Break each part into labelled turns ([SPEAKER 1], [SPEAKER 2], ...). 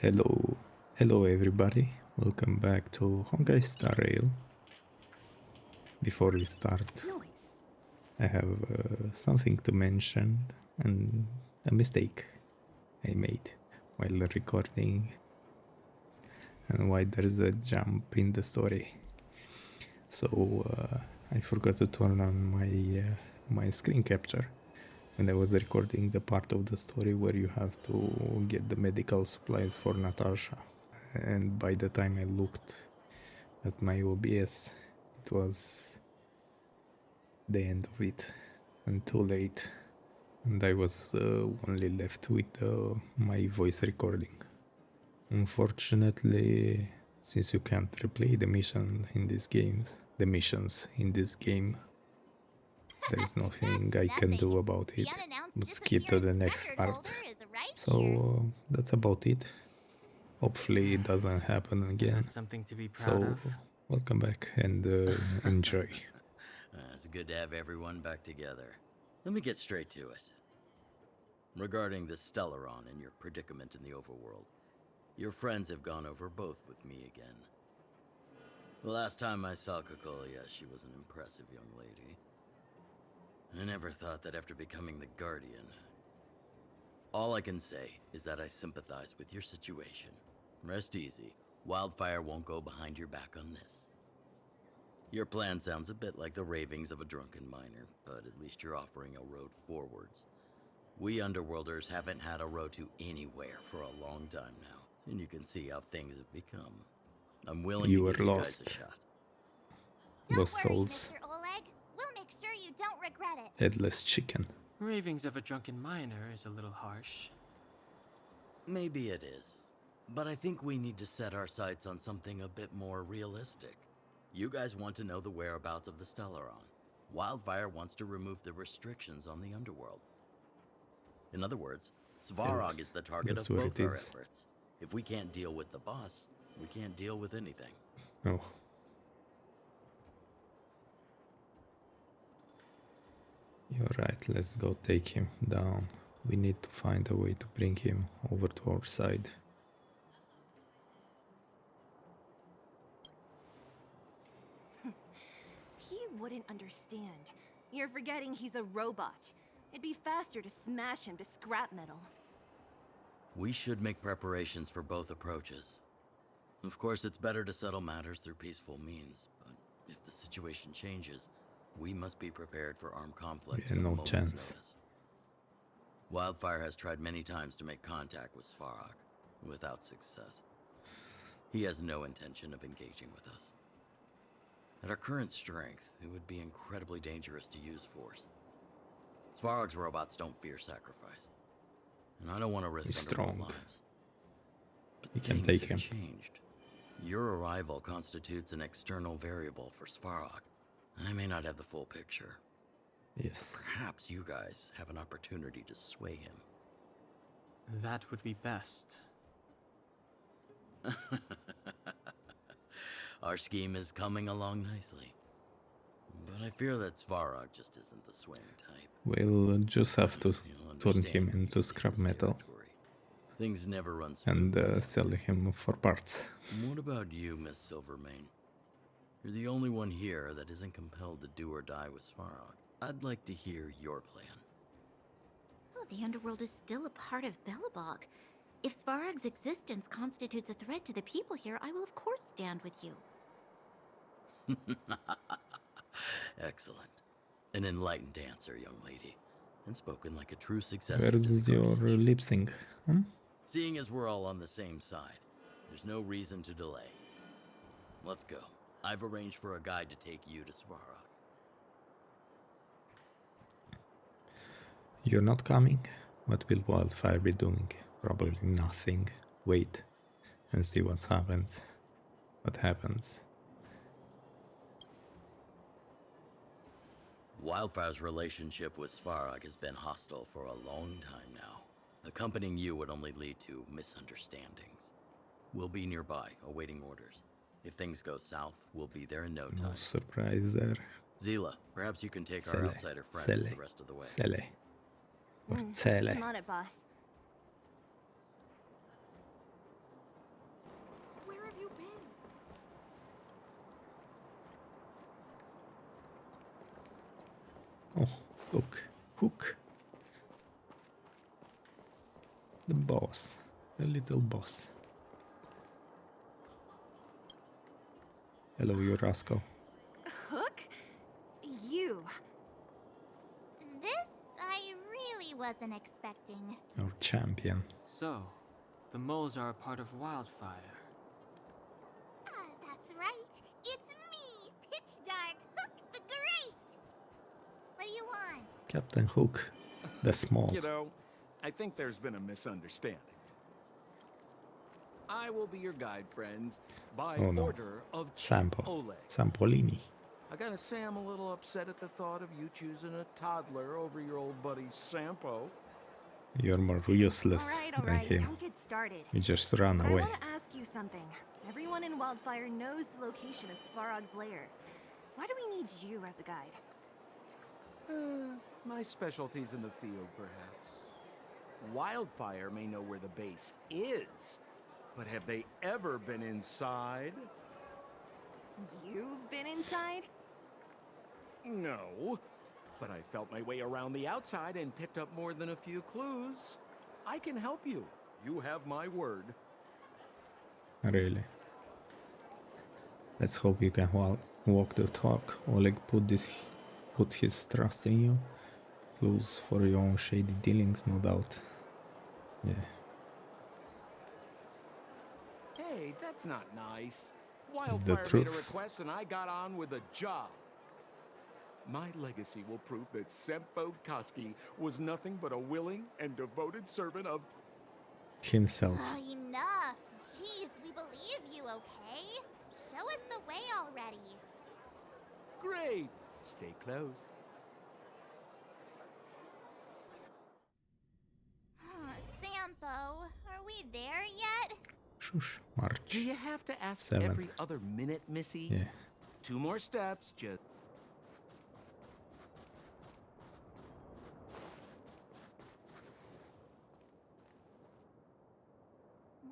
[SPEAKER 1] Hello, hello everybody. Welcome back to Honkai Star Rail. Before we start,
[SPEAKER 2] Nice.
[SPEAKER 1] I have something to mention and a mistake I made while recording and why there's a jump in the story. So I forgot to turn on my screen capture when I was recording the part of the story where you have to get the medical supplies for Natasha. And by the time I looked at my OBS, it was the end of it and too late, and I was only left with my voice recording. Unfortunately, since you can't replay the missions in this game, there is nothing I can do about it. But skip to the next part. So that's about it. Hopefully it doesn't happen again.
[SPEAKER 3] That's something to be proud of.
[SPEAKER 1] Welcome back and enjoy.
[SPEAKER 4] It's good to have everyone back together. Let me get straight to it. Regarding the Stellaron and your predicament in the overworld, your friends have gone over both with me again. The last time I saw Kokolia, she was an impressive young lady. I never thought that after becoming the Guardian. All I can say is that I sympathize with your situation. Rest easy. Wildfire won't go behind your back on this. Your plan sounds a bit like the ravings of a drunken miner, but at least you're offering a road forwards. We Underworlders haven't had a road to anywhere for a long time now, and you can see how things have become. I'm willing
[SPEAKER 1] You
[SPEAKER 4] to
[SPEAKER 1] were
[SPEAKER 4] give you guys
[SPEAKER 1] lost.
[SPEAKER 4] a shot.
[SPEAKER 1] Lost souls.
[SPEAKER 2] Mr. Oleg. We'll make sure you don't regret it.
[SPEAKER 1] Headless chicken.
[SPEAKER 3] Ravings of a drunken miner is a little harsh.
[SPEAKER 4] Maybe it is, but I think we need to set our sights on something a bit more realistic. You guys want to know the whereabouts of the Stellaron. Wildfire wants to remove the restrictions on the Underworld. In other words, Svarog is the target of both our efforts. If we can't deal with the boss, we can't deal with anything.
[SPEAKER 1] Oh. You're right, let's go take him down. We need to find a way to bring him over to our side.
[SPEAKER 5] He wouldn't understand. You're forgetting he's a robot. It'd be faster to smash him to scrap metal.
[SPEAKER 4] We should make preparations for both approaches. Of course, it's better to settle matters through peaceful means, but if the situation changes, we must be prepared for armed conflict.
[SPEAKER 1] Yeah, no chance.
[SPEAKER 4] Notice. Wildfire has tried many times to make contact with Svarog, without success. He has no intention of engaging with us. At our current strength, it would be incredibly dangerous to use force. Svarog's robots don't fear sacrifice, and I don't want to risk Underworld lives. But
[SPEAKER 1] we can take him.
[SPEAKER 4] Changed. Your arrival constitutes an external variable for Svarog. I may not have the full picture.
[SPEAKER 1] Yes.
[SPEAKER 4] Perhaps you guys have an opportunity to sway him.
[SPEAKER 3] That would be best.
[SPEAKER 4] Our scheme is coming along nicely. But I fear that Svarog just isn't the swaying type.
[SPEAKER 1] We'll just have to turn him into scrap metal
[SPEAKER 4] Things never run smooth.
[SPEAKER 1] And sell him for parts.
[SPEAKER 4] What about you, Miss Silvermane? You're the only one here that isn't compelled to do or die with Svarog. I'd like to hear your plan.
[SPEAKER 2] Well, the Underworld is still a part of Belobog. If Svarog's existence constitutes a threat to the people here, I will of course stand with you.
[SPEAKER 4] Excellent. An enlightened answer, young lady. And spoken like a true successor.
[SPEAKER 1] Where's your lip sync?
[SPEAKER 4] Seeing as we're all on the same side, there's no reason to delay. Let's go. I've arranged for a guide to take you to Svarog.
[SPEAKER 1] You're not coming? What will Wildfire be doing? Probably nothing. Wait and see what happens.
[SPEAKER 4] Wildfire's relationship with Svarog has been hostile for a long time now. Accompanying you would only lead to misunderstandings. We'll be nearby, awaiting orders. If things go south, we'll be there in no time.
[SPEAKER 1] No surprise there.
[SPEAKER 4] Zila, perhaps you can take our outsider friends the rest of the way.
[SPEAKER 1] Sele. Or Cele.
[SPEAKER 5] I'm on it, boss.
[SPEAKER 1] Oh, look. Hook. The boss. The little boss. Hello, you rascal.
[SPEAKER 5] Hook? You.
[SPEAKER 2] This I really wasn't expecting.
[SPEAKER 1] Our champion.
[SPEAKER 3] So, the moles are a part of Wildfire.
[SPEAKER 2] That's right. It's me, Pitch Dark Hook the Great. What do you want?
[SPEAKER 1] Captain Hook. The small.
[SPEAKER 6] You know, I think there's been a misunderstanding. I will be your guide, friends, by
[SPEAKER 1] Oh, no.
[SPEAKER 6] order of Chief
[SPEAKER 1] Sampo.
[SPEAKER 6] Oleg.
[SPEAKER 1] Sampolini.
[SPEAKER 6] I gotta say I'm a little upset at the thought of you choosing a toddler over your old buddy Sampo.
[SPEAKER 1] You're more useless
[SPEAKER 5] All
[SPEAKER 1] than
[SPEAKER 5] right,
[SPEAKER 1] him.
[SPEAKER 5] don't get started.
[SPEAKER 1] You just run
[SPEAKER 5] But I
[SPEAKER 1] away.
[SPEAKER 5] want to ask you something. Everyone in Wildfire knows the location of Svarog's lair. Why do we need you as a guide?
[SPEAKER 6] My specialty's in the field, perhaps. Wildfire may know where the base is, but have they ever been inside?
[SPEAKER 5] You've been inside?
[SPEAKER 6] No, but I felt my way around the outside and picked up more than a few clues. I can help you. You have my word.
[SPEAKER 1] Really. Let's hope you can walk the talk. Oleg put his trust in you. Clues for your own shady dealings, no doubt. Yeah.
[SPEAKER 6] Hey, that's not nice.
[SPEAKER 1] It's the
[SPEAKER 6] Wildfire made a
[SPEAKER 1] truth.
[SPEAKER 6] request and I got on with the job. My legacy will prove that Sempo Koski was nothing but a willing and devoted servant of...
[SPEAKER 1] Himself.
[SPEAKER 2] Enough. Jeez, we believe you, okay? Show us the way already.
[SPEAKER 6] Great! Stay close.
[SPEAKER 2] Sampo, are we there yet?
[SPEAKER 1] Shush. March.
[SPEAKER 6] Do you have to ask
[SPEAKER 1] 7.
[SPEAKER 6] every other minute, Missy?
[SPEAKER 1] Yeah.
[SPEAKER 6] 2 more steps, just...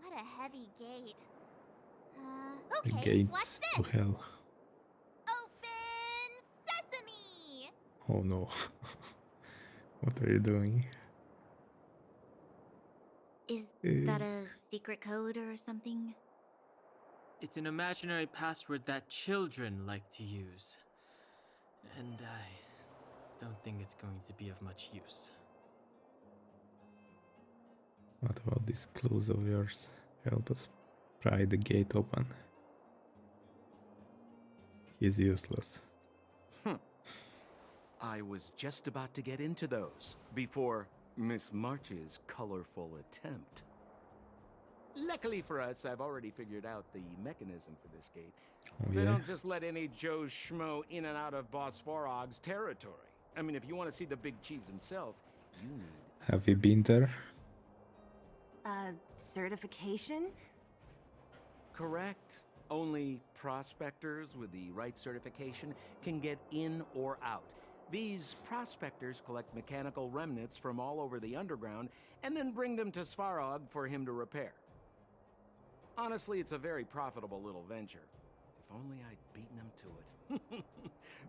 [SPEAKER 2] What a heavy gate.
[SPEAKER 1] The
[SPEAKER 2] Okay, what's
[SPEAKER 1] gates to
[SPEAKER 2] this?
[SPEAKER 1] hell.
[SPEAKER 2] Open sesame!
[SPEAKER 1] Oh no. What are you doing?
[SPEAKER 2] Is that a secret code or something?
[SPEAKER 3] It's an imaginary password that children like to use. And I don't think it's going to be of much use.
[SPEAKER 1] What about these clues of yours? Help us pry the gate open. He's useless.
[SPEAKER 6] I was just about to get into those before Miss March's colorful attempt. Luckily for us, I've already figured out the mechanism for this gate.
[SPEAKER 1] Oh
[SPEAKER 6] They
[SPEAKER 1] yeah?
[SPEAKER 6] don't just let any Joe Schmo in and out of Boss Svarog's territory. I mean, if you want to see the big cheese himself, you need...
[SPEAKER 1] Have you been there?
[SPEAKER 5] Certification?
[SPEAKER 6] Correct. Only prospectors with the right certification can get in or out. These prospectors collect mechanical remnants from all over the underground and then bring them to Svarog for him to repair. Honestly, it's a very profitable little venture. If only I'd beaten them to it.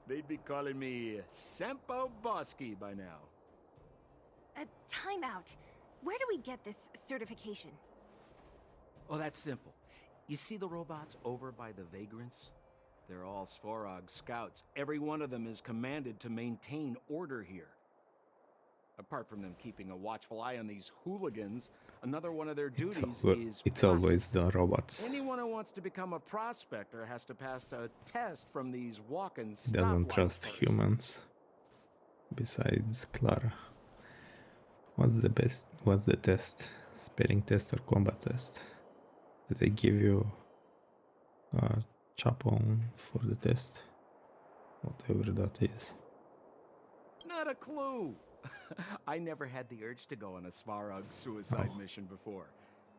[SPEAKER 6] They'd be calling me Sempo Bosky by now.
[SPEAKER 5] Time out. Where do we get this certification?
[SPEAKER 6] Oh, that's simple. You see the robots over by the Vagrants? They're all Svarog scouts. Every one of them is commanded to maintain order here. Apart from them keeping a watchful eye on these hooligans, another one of their duties is
[SPEAKER 1] It's always
[SPEAKER 6] processing.
[SPEAKER 1] the robots.
[SPEAKER 6] Anyone who wants to become a prospector has to pass a test from these walk-in
[SPEAKER 1] He doesn't
[SPEAKER 6] stoplight
[SPEAKER 1] trust
[SPEAKER 6] posts.
[SPEAKER 1] humans. Besides Clara. What's the test? Spelling test or combat test? Do they give you a chapon for the test? Whatever that is.
[SPEAKER 6] Not a clue. I never had the urge to go on a Svarog suicide mission before.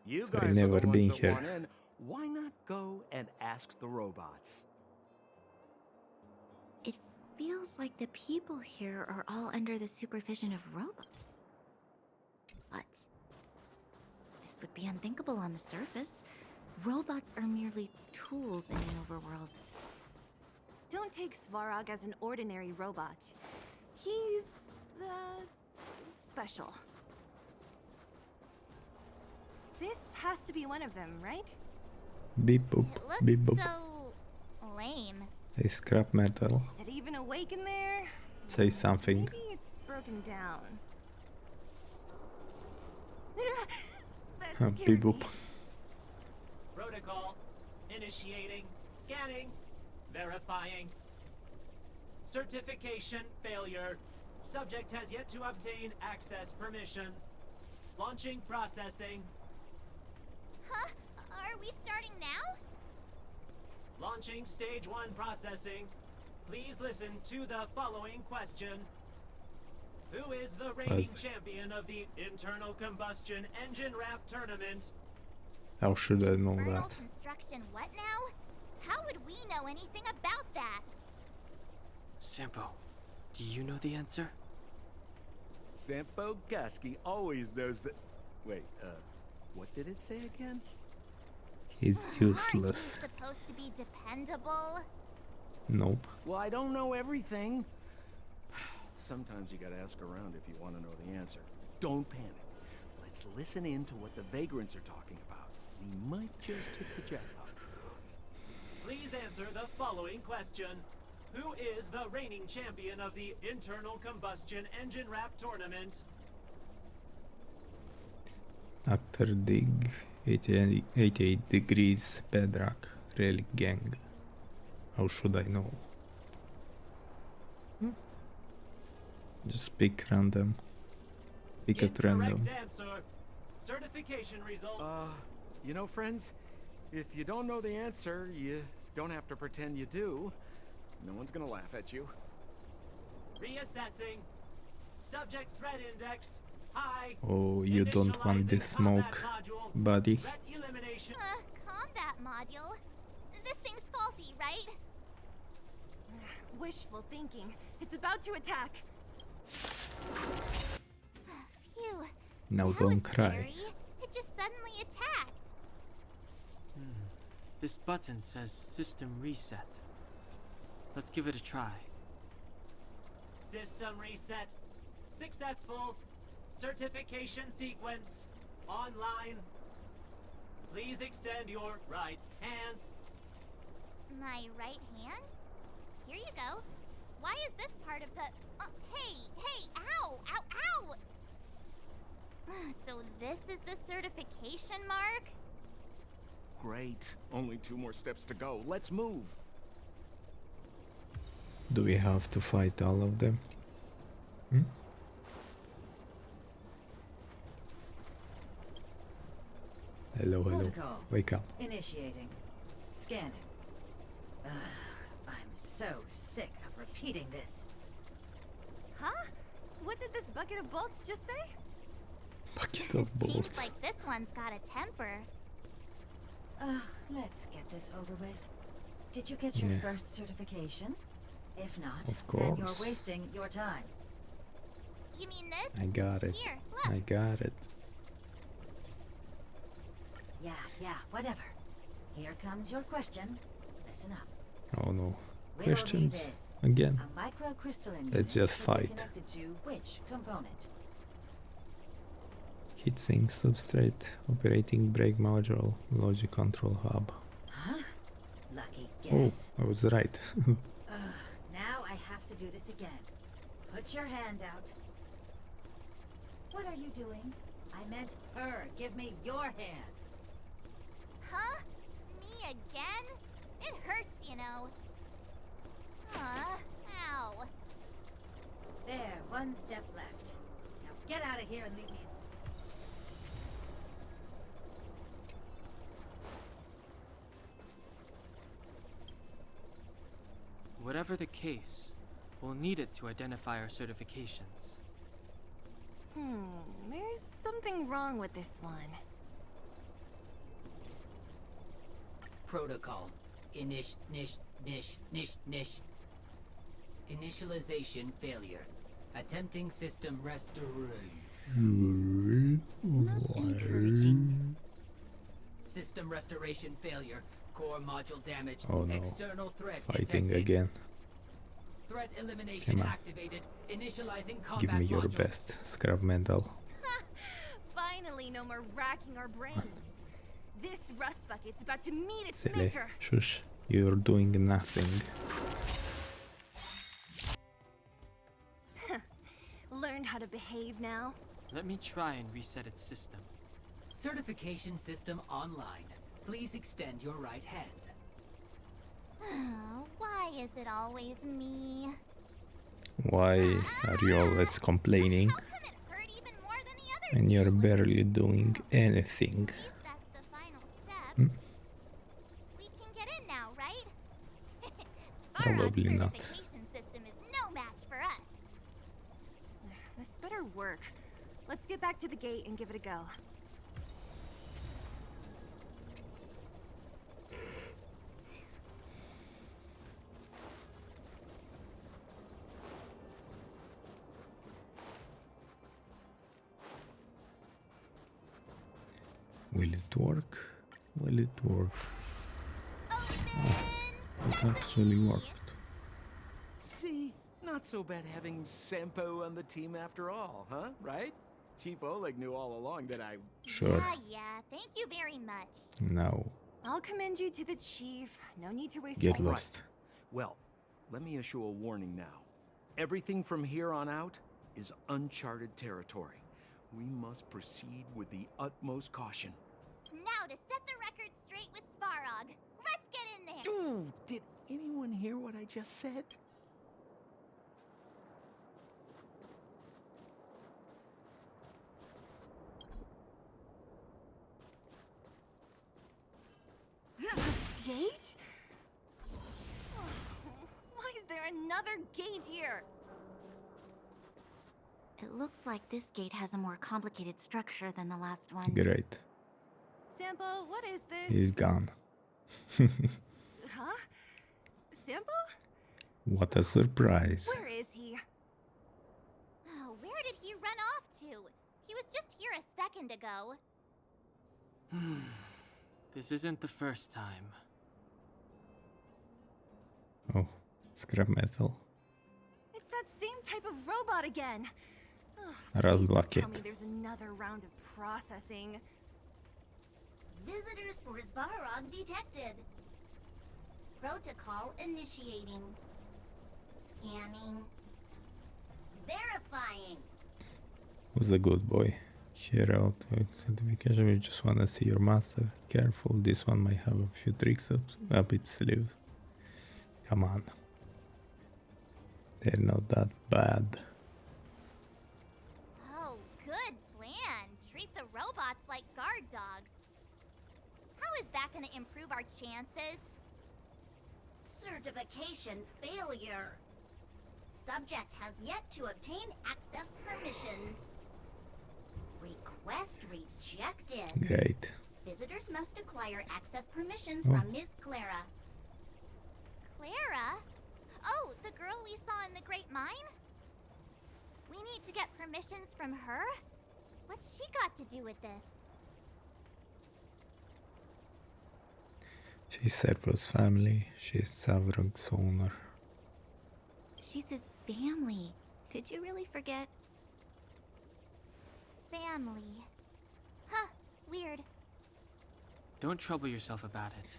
[SPEAKER 6] You
[SPEAKER 1] So I
[SPEAKER 6] guys
[SPEAKER 1] never
[SPEAKER 6] are the
[SPEAKER 1] been
[SPEAKER 6] ones that
[SPEAKER 1] here.
[SPEAKER 6] want in. Why not go and ask the robots?
[SPEAKER 2] It feels like the people here are all under the supervision of robots. This would be unthinkable on the surface. Robots are merely tools in the overworld.
[SPEAKER 5] Don't take Svarog as an ordinary robot. He's, special. This has to be one of them, right?
[SPEAKER 1] Beep boop,
[SPEAKER 2] It
[SPEAKER 1] beep
[SPEAKER 2] looks
[SPEAKER 1] boop.
[SPEAKER 2] so lame.
[SPEAKER 1] Hey, scrap metal.
[SPEAKER 5] Is it even awake in there?
[SPEAKER 1] Say something.
[SPEAKER 5] Maybe it's broken down. That
[SPEAKER 1] Beep
[SPEAKER 5] scared
[SPEAKER 1] boop.
[SPEAKER 5] me.
[SPEAKER 7] Protocol. Initiating. Scanning. Verifying. Certification failure. Subject has yet to obtain access permissions. Launching processing.
[SPEAKER 2] Huh? Are we starting now?
[SPEAKER 7] Launching stage 1 processing. Please listen to the following question. Who is the reigning champion of the internal combustion engine wrap tournament?
[SPEAKER 1] How should I know
[SPEAKER 2] Infernal
[SPEAKER 1] that?
[SPEAKER 2] construction what now? How would we know anything about that?
[SPEAKER 3] Sampo, do you know the answer?
[SPEAKER 6] Sampo Gaski always knows that. Wait, what did it say again?
[SPEAKER 1] He's
[SPEAKER 2] Aren't you
[SPEAKER 1] useless.
[SPEAKER 2] supposed to be dependable?
[SPEAKER 1] Nope.
[SPEAKER 6] Well, I don't know everything. Sometimes you gotta ask around if you want to know the answer. Don't panic. Let's listen in to what the vagrants are talking about. We might just hit the jackpot.
[SPEAKER 7] Please answer the following question. Who is the reigning champion of the internal combustion engine wrap tournament?
[SPEAKER 1] After dig, 88 degrees bedrock, relic gang. How should I know? Just pick random. Pick at random.
[SPEAKER 7] Incorrect answer. Certification result.
[SPEAKER 6] You know, friends, if you don't know the answer, you don't have to pretend you do. No one's gonna laugh at you.
[SPEAKER 7] Reassessing. Subject threat index. High.
[SPEAKER 1] Oh, you don't want this
[SPEAKER 7] Initializing combat
[SPEAKER 1] smoke,
[SPEAKER 7] module.
[SPEAKER 1] buddy.
[SPEAKER 7] Threat elimination.
[SPEAKER 2] Combat module? This thing's faulty, right?
[SPEAKER 5] Wishful thinking. It's about to attack.
[SPEAKER 2] Phew.
[SPEAKER 1] Now
[SPEAKER 2] That
[SPEAKER 1] don't
[SPEAKER 2] was
[SPEAKER 1] cry.
[SPEAKER 2] scary. It just suddenly attacked.
[SPEAKER 3] This button says system reset. Let's give it a try.
[SPEAKER 7] System reset. Successful. Certification sequence. Online. Please extend your right hand.
[SPEAKER 2] My right hand? Here you go. Why is this part of the... hey, ow, ow, ow! So this is the certification mark?
[SPEAKER 6] Great. Only 2 more steps to go. Let's move.
[SPEAKER 1] Do we have to fight all of them? Hello, hello.
[SPEAKER 8] Protocol.
[SPEAKER 1] Wake up.
[SPEAKER 8] Initiating. Scanning. I'm so sick of repeating this.
[SPEAKER 5] Huh? What did this bucket of bolts just say?
[SPEAKER 1] Bucket of
[SPEAKER 2] Seems
[SPEAKER 1] bolts.
[SPEAKER 2] like this one's got a temper.
[SPEAKER 8] Let's get this over with. Did you get your
[SPEAKER 1] Yeah.
[SPEAKER 8] first certification? If not,
[SPEAKER 1] Of
[SPEAKER 8] then you're
[SPEAKER 1] course.
[SPEAKER 8] wasting your time.
[SPEAKER 2] You mean this?
[SPEAKER 1] I got it.
[SPEAKER 2] Here, look.
[SPEAKER 1] I got it.
[SPEAKER 8] Yeah, whatever. Here comes your question. Listen up.
[SPEAKER 1] Oh no.
[SPEAKER 8] Riddle me
[SPEAKER 1] Questions?
[SPEAKER 8] this.
[SPEAKER 1] Again.
[SPEAKER 8] A microcrystalline
[SPEAKER 1] Let's
[SPEAKER 8] unit
[SPEAKER 1] just
[SPEAKER 8] should be
[SPEAKER 1] fight.
[SPEAKER 8] connected to which component?
[SPEAKER 1] Heatsink substrate, operating brake module, logic control hub.
[SPEAKER 8] Huh? Lucky
[SPEAKER 1] Oh,
[SPEAKER 8] guess.
[SPEAKER 1] I was right.
[SPEAKER 8] Now I have to do this again. Put your hand out. What are you doing? I meant her. Give me your hand.
[SPEAKER 2] Huh? Me again? It hurts, you know. Ow.
[SPEAKER 8] There, one step left. Now get out of here and leave me.
[SPEAKER 3] Whatever the case, we'll need it to identify our certifications.
[SPEAKER 5] There's something wrong with this one.
[SPEAKER 7] Protocol. Initialization failure. Attempting system restoration. System restoration failure. Core module damage.
[SPEAKER 1] Oh no.
[SPEAKER 7] External threat
[SPEAKER 1] Fighting
[SPEAKER 7] detected.
[SPEAKER 1] again.
[SPEAKER 7] Threat elimination
[SPEAKER 1] Come on.
[SPEAKER 7] activated. Initializing combat
[SPEAKER 1] Give me your
[SPEAKER 7] module.
[SPEAKER 1] best. Scrap metal.
[SPEAKER 5] Finally, no more racking our brains. This rust bucket's about to meet its
[SPEAKER 1] Silly.
[SPEAKER 5] maker.
[SPEAKER 1] Shush. You're doing nothing.
[SPEAKER 5] Learn how to behave now.
[SPEAKER 3] Let me try and reset its system.
[SPEAKER 7] Certification system online. Please extend your right hand.
[SPEAKER 2] Why is it always me?
[SPEAKER 1] Why are you always complaining
[SPEAKER 2] How come it hurt even more than the other
[SPEAKER 1] when you're
[SPEAKER 2] two?
[SPEAKER 1] barely doing anything?
[SPEAKER 2] At least that's the final step.
[SPEAKER 1] Hmm?
[SPEAKER 2] We can get in now, right?
[SPEAKER 1] Probably
[SPEAKER 2] Svarog's
[SPEAKER 1] not.
[SPEAKER 2] certification system is no match for us.
[SPEAKER 5] This better work. Let's get back to the gate and give it a go.
[SPEAKER 1] Will it work? Will it work? It actually worked.
[SPEAKER 6] See, not so bad having Sampo on the team after all, huh? Right? Chief Oleg knew all along that I...
[SPEAKER 1] Sure.
[SPEAKER 2] Yeah, thank you very much.
[SPEAKER 1] Now,
[SPEAKER 5] I'll commend you to the chief. No need to waste
[SPEAKER 1] get
[SPEAKER 5] time.
[SPEAKER 1] lost.
[SPEAKER 6] Well, let me issue a warning now. Everything from here on out is uncharted territory. We must proceed with the utmost caution.
[SPEAKER 2] Now to set the record straight with Svarog. Let's get in there.
[SPEAKER 6] Dude, did anyone hear what I just said?
[SPEAKER 5] Gate? Why is there another gate here?
[SPEAKER 2] It looks like this gate has a more complicated structure than the last one.
[SPEAKER 1] Great.
[SPEAKER 5] Sampo, what is this?
[SPEAKER 1] He's gone.
[SPEAKER 5] Huh? Sampo?
[SPEAKER 1] What a surprise.
[SPEAKER 5] Where is he?
[SPEAKER 2] Oh, where did he run off to? He was just here a second ago.
[SPEAKER 3] This isn't the first time.
[SPEAKER 1] Oh, scrap metal.
[SPEAKER 5] It's that same type of robot again. Ugh,
[SPEAKER 1] Raz
[SPEAKER 5] please don't
[SPEAKER 1] bucket.
[SPEAKER 5] tell me there's another round of processing.
[SPEAKER 2] Visitors for Svarog detected. Protocol initiating. Scanning. Verifying.
[SPEAKER 1] Who's a good boy? Here out certification. We just wanna see your master. Careful, this one might have a few tricks up its sleeve. Come on. They're not that bad.
[SPEAKER 2] Oh, good plan. Treat the robots like guard dogs. How is that going to improve our chances? Certification failure. Subject has yet to obtain access permissions. Request rejected.
[SPEAKER 1] Great.
[SPEAKER 2] Visitors must acquire access permissions
[SPEAKER 1] Oh.
[SPEAKER 2] from Miss Clara. Clara? Oh, the girl we saw in the Great Mine? We need to get permissions from her? What's she got to do with this?
[SPEAKER 1] She's Serpo's family. She's Svarog's owner.
[SPEAKER 2] She's his family. Did you really forget? Family. Huh, weird.
[SPEAKER 3] Don't trouble yourself about it.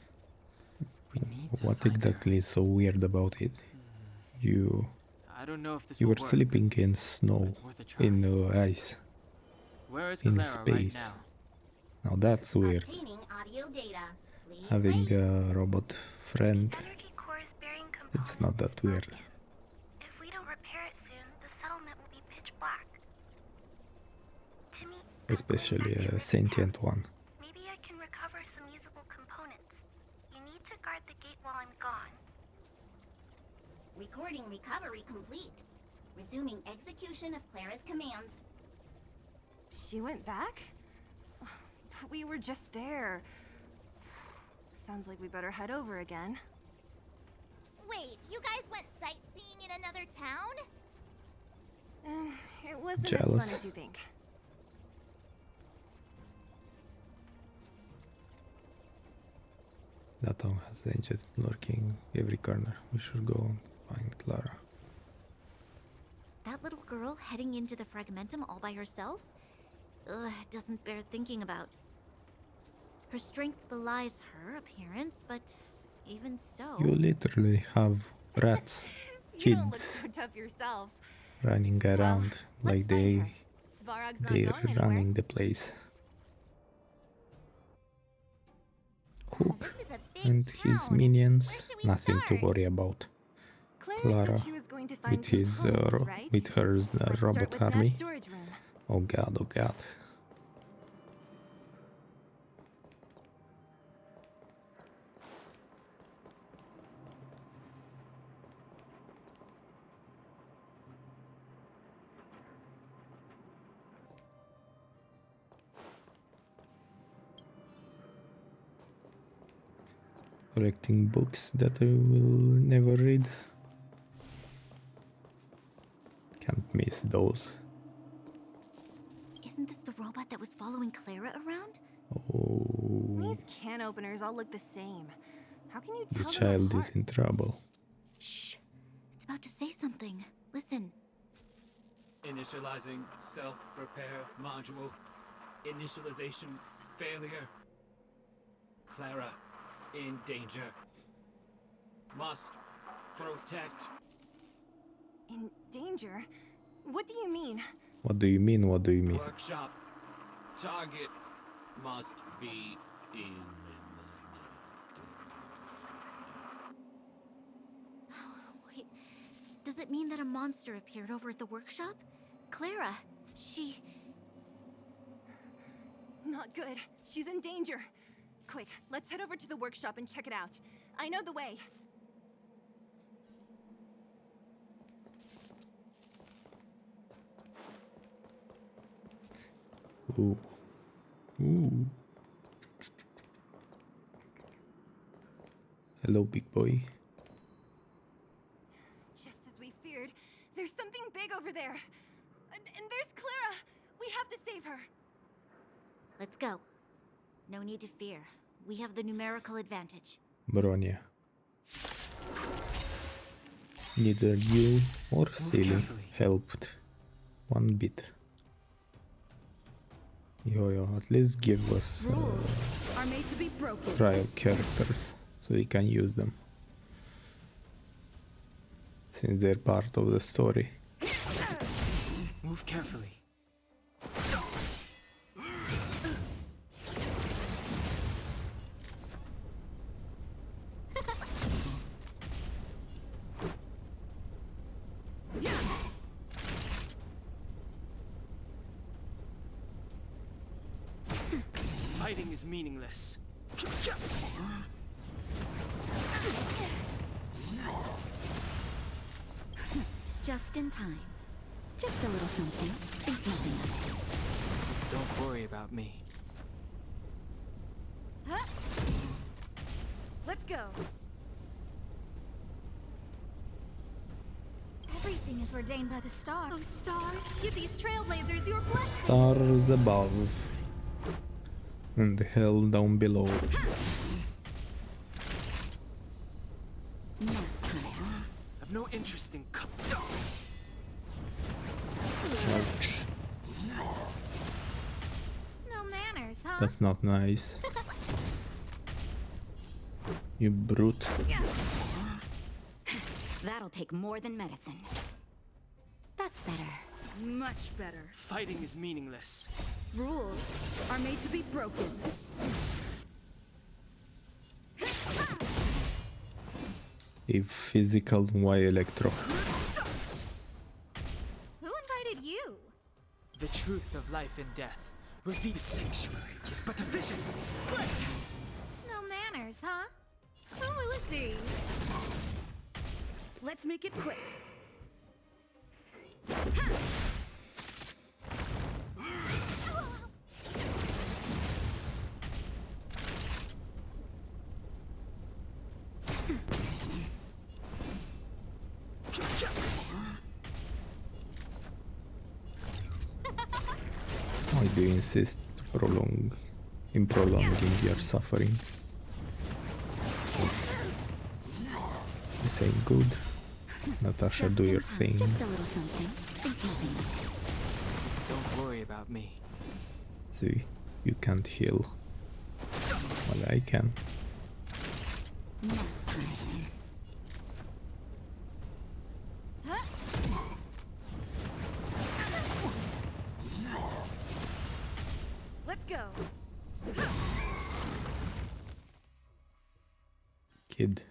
[SPEAKER 3] We need to
[SPEAKER 1] What
[SPEAKER 3] find
[SPEAKER 1] exactly is so weird about it? You
[SPEAKER 3] her. I don't know if this
[SPEAKER 1] you
[SPEAKER 3] will
[SPEAKER 1] were
[SPEAKER 3] work.
[SPEAKER 1] sleeping in snow,
[SPEAKER 3] It's worth a try.
[SPEAKER 1] in ice,
[SPEAKER 3] Where is
[SPEAKER 1] in
[SPEAKER 3] Clara
[SPEAKER 1] space.
[SPEAKER 3] right now?
[SPEAKER 1] Now that's weird.
[SPEAKER 2] Obtaining audio data. Please
[SPEAKER 1] Having
[SPEAKER 2] wait.
[SPEAKER 1] a robot friend,
[SPEAKER 9] Energy core is bearing
[SPEAKER 1] it's
[SPEAKER 9] components
[SPEAKER 1] not that weird.
[SPEAKER 9] broken. If we don't repair it soon, the settlement will be pitch black. Timmy, I'm going
[SPEAKER 1] Especially
[SPEAKER 9] back to
[SPEAKER 1] a
[SPEAKER 9] River
[SPEAKER 1] sentient
[SPEAKER 9] Town.
[SPEAKER 1] one.
[SPEAKER 9] Maybe I can recover some usable components. You need to guard the gate while I'm gone.
[SPEAKER 2] Recording recovery complete. Resuming execution of Clara's commands.
[SPEAKER 5] She went back? But we were just there. Sounds like we better head over again.
[SPEAKER 2] Wait, you guys went sightseeing in another town?
[SPEAKER 5] It wasn't as fun
[SPEAKER 1] Jealous.
[SPEAKER 5] as you think.
[SPEAKER 1] That town has danger lurking every corner. We should go and find Clara.
[SPEAKER 2] girl heading into the Fragmentum all by herself? Ugh, doesn't bear thinking about. Her strength belies her appearance, but even so...
[SPEAKER 1] You literally have rats,
[SPEAKER 5] You don't look
[SPEAKER 1] kids,
[SPEAKER 5] so tough yourself.
[SPEAKER 1] running around like
[SPEAKER 5] let's find her.
[SPEAKER 1] they're
[SPEAKER 5] Svarog's not going anywhere.
[SPEAKER 1] running the place. Hook
[SPEAKER 2] This is a big
[SPEAKER 1] and his
[SPEAKER 2] town.
[SPEAKER 1] minions,
[SPEAKER 2] Where should we
[SPEAKER 1] nothing to
[SPEAKER 2] start?
[SPEAKER 1] worry about.
[SPEAKER 5] Claire
[SPEAKER 1] Clara
[SPEAKER 5] said she was going to find
[SPEAKER 1] with his
[SPEAKER 5] components, right?
[SPEAKER 1] with her
[SPEAKER 5] Let's start
[SPEAKER 1] robot
[SPEAKER 5] with that
[SPEAKER 1] army.
[SPEAKER 5] storage room.
[SPEAKER 1] Oh god, oh god. Collecting books that I will never read. Can't miss those.
[SPEAKER 2] Isn't this the robot that was following Clara around?
[SPEAKER 1] Oh,
[SPEAKER 5] These can openers all look the same. How can you
[SPEAKER 1] the
[SPEAKER 5] tell them
[SPEAKER 1] child
[SPEAKER 5] apart?
[SPEAKER 1] is in trouble.
[SPEAKER 2] Shh. It's about to say something. Listen.
[SPEAKER 7] Initializing self-repair module. Initialization failure. Clara in danger. Must protect.
[SPEAKER 5] In danger? What do you mean?
[SPEAKER 1] What do you mean? What do you mean?
[SPEAKER 7] Workshop. Target must be in.
[SPEAKER 2] Wait. Does it mean that a monster appeared over at the workshop? Clara, she...
[SPEAKER 5] Not good. She's in danger. Quick, let's head over to the workshop and check it out. I know the way.
[SPEAKER 1] Ooh. Ooh. Hello, big boy.
[SPEAKER 5] Just as we feared, there's something big over there. And there's Clara. We have to save her.
[SPEAKER 2] Let's go. No need to fear. We have the numerical advantage.
[SPEAKER 1] Bronya. Neither you or Silly
[SPEAKER 3] carefully.
[SPEAKER 1] helped one bit. Yo, at least give us
[SPEAKER 8] Are made to be broken.
[SPEAKER 1] trial characters so we can use them. Since they're part of the story.
[SPEAKER 3] Move carefully. Fighting is meaningless.
[SPEAKER 2] Just in time. Just a little something. Think nothing of it.
[SPEAKER 3] Don't worry about me.
[SPEAKER 5] Huh? Let's go.
[SPEAKER 10] Everything is ordained by the stars. Oh, stars, give these trailblazers your blessing.
[SPEAKER 1] Stars above and hell down below.
[SPEAKER 2] Nap time.
[SPEAKER 3] I've no interest in
[SPEAKER 1] Ouch.
[SPEAKER 10] No manners, huh?
[SPEAKER 1] That's not nice. You brute.
[SPEAKER 2] That'll take more than medicine. That's better.
[SPEAKER 8] Much better.
[SPEAKER 3] Fighting is meaningless.
[SPEAKER 8] Rules are made to be broken.
[SPEAKER 1] If physical, why electro?
[SPEAKER 10] Who invited you?
[SPEAKER 3] The truth of life and death. Reveal the sanctuary is but a vision.
[SPEAKER 10] No manners, huh? Who will it be?
[SPEAKER 8] Let's make it quick.
[SPEAKER 1] Why do you insist in prolonging your suffering? This ain't good. Natasha,
[SPEAKER 2] Just
[SPEAKER 1] do
[SPEAKER 2] in
[SPEAKER 1] your
[SPEAKER 2] time.
[SPEAKER 1] thing.
[SPEAKER 2] Just a little something. Think nothing of it.
[SPEAKER 3] Don't worry about me.
[SPEAKER 1] See, you can't heal. Well, I can.
[SPEAKER 2] Nap time.
[SPEAKER 5] Let's go.
[SPEAKER 1] Kid.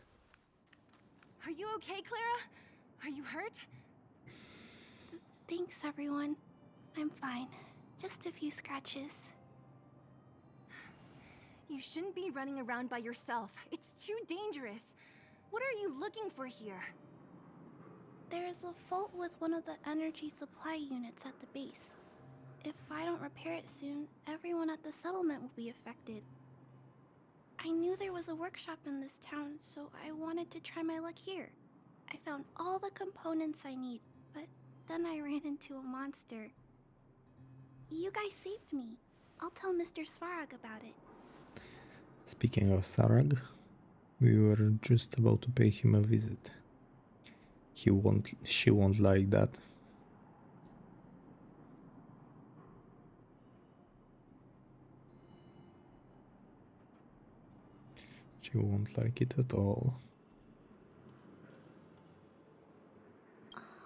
[SPEAKER 5] Are you okay, Clara? Are you hurt?
[SPEAKER 10] Thanks, everyone. I'm fine. Just a few scratches.
[SPEAKER 5] You shouldn't be running around by yourself. It's too dangerous. What are you looking for here?
[SPEAKER 10] There's a fault with one of the energy supply units at the base. If I don't repair it soon, everyone at the settlement will be affected. I knew there was a workshop in this town, so I wanted to try my luck here. I found all the components I need, but then I ran into a monster. You guys saved me. I'll tell Mr. Svarog about it.
[SPEAKER 1] Speaking of Svarog, we were just about to pay him a visit. She won't like that. She won't like it at all.